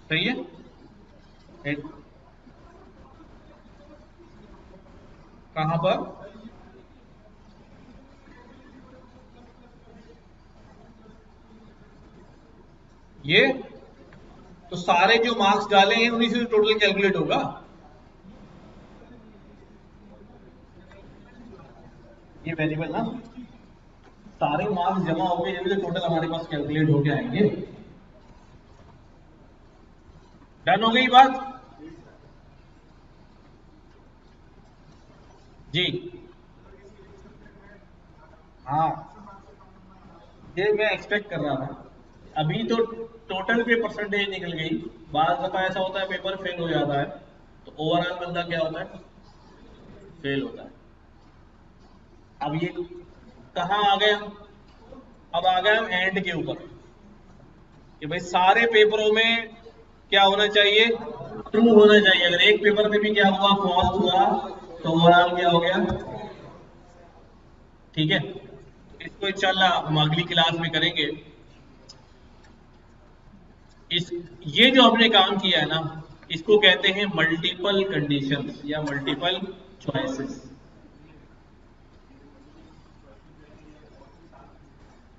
सही है। कहां पर? ये तो सारे जो मार्क्स डाले हैं उन्हीं से टोटल कैलकुलेट होगा। ये वेरिएबल ना, सारे मार्क्स जमा हो गए जब तो टोटल हमारे पास कैलकुलेट होके आएंगे। डन हो गई बात जी? हाँ, ये मैं एक्सपेक्ट कर रहा था। अभी तो टोटल पे परसेंटेज निकल गई। बाद दफा ऐसा होता है पेपर फेल हो जाता है, तो ओवरऑल बंदा क्या होता है? फेल होता है। अब ये कहाँ आ गया? अब आ गया हम एंड के ऊपर कि भाई सारे पेपरों में क्या होना चाहिए? ट्रू होना चाहिए। अगर एक पेपर में भी क्या हुआ? फॉल्स हुआ, तो ओवरऑल क्या हो गया? ठीक है, इसको इंशाल्लाह हम अगली क्लास में करेंगे। इस ये जो हमने काम किया है ना, इसको कहते हैं मल्टीपल कंडीशंस या मल्टीपल चॉइसेस।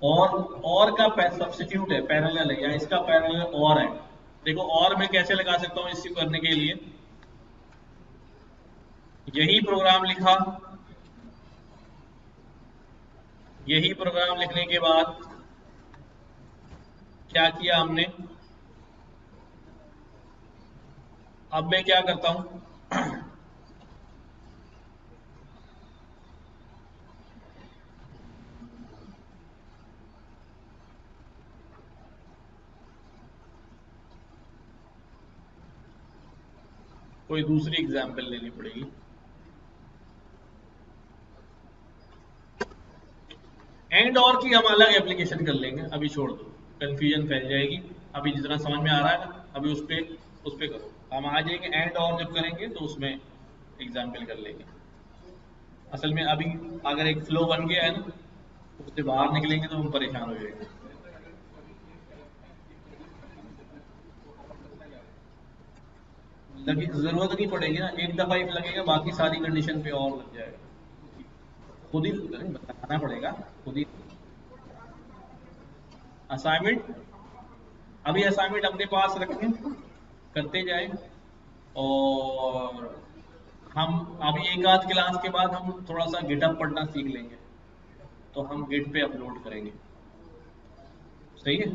और का सब्स्टिट्यूट है, पैरेलल है, या इसका पैरेलल और है। देखो और मैं कैसे लगा सकता हूं इसको करने के लिए? यही प्रोग्राम लिखा, यही प्रोग्राम लिखने के बाद क्या किया हमने? अब मैं क्या करता हूं? कोई दूसरी एग्जाम्पल लेनी पड़ेगी। एंड और की हम अलग एप्लीकेशन कर लेंगे, अभी छोड़ दो, कंफ्यूजन फैल जाएगी। अभी जितना समझ में आ रहा है ना, अभी उस पे करो। हम आ जाएंगे एंड और जब करेंगे तो उसमें एग्जाम्पल कर लेंगे। असल में अभी अगर एक फ्लो बन गया है ना, उससे बाहर निकलेंगे तो हम परेशान हो जाएंगे। लगी जरूरत नहीं पड़ेगी ना, एक दफा ही लगेगा, बाकी सारी कंडीशन पे और लग जाएगा। खुद ही बताना पड़ेगा, खुद ही। असाइनमेंट अभी असाइनमेंट अपने पास रखें, करते जाए, और हम अभी एक आध क्लास के बाद हम थोड़ा सा गिटहब पढ़ना सीख लेंगे, तो हम गिट पे अपलोड करेंगे। सही है,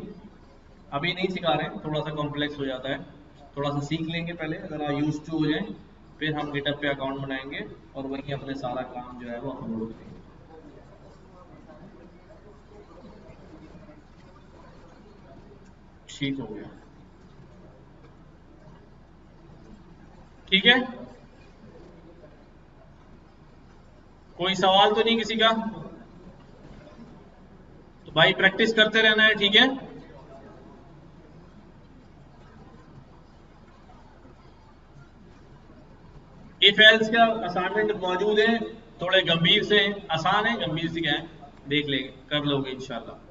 अभी नहीं सिखा रहे हैं, थोड़ा सा कॉम्प्लेक्स हो जाता है, थोड़ा सा सीख लेंगे पहले, अगर आप यूज टू हो जाए, फिर हम गिटहब पे अकाउंट बनाएंगे और वहीं अपने सारा काम जो है वो अपलोड करेंगे। ठीक हो गया, ठीक है, कोई सवाल तो नहीं किसी का? तो भाई प्रैक्टिस करते रहना है, ठीक है। इफ एल्स का असाइनमेंट मौजूद है, थोड़े गंभीर से हैं, आसान है, गंभीर से क्या है देख लेंगे, कर लोगे इंशाल्लाह।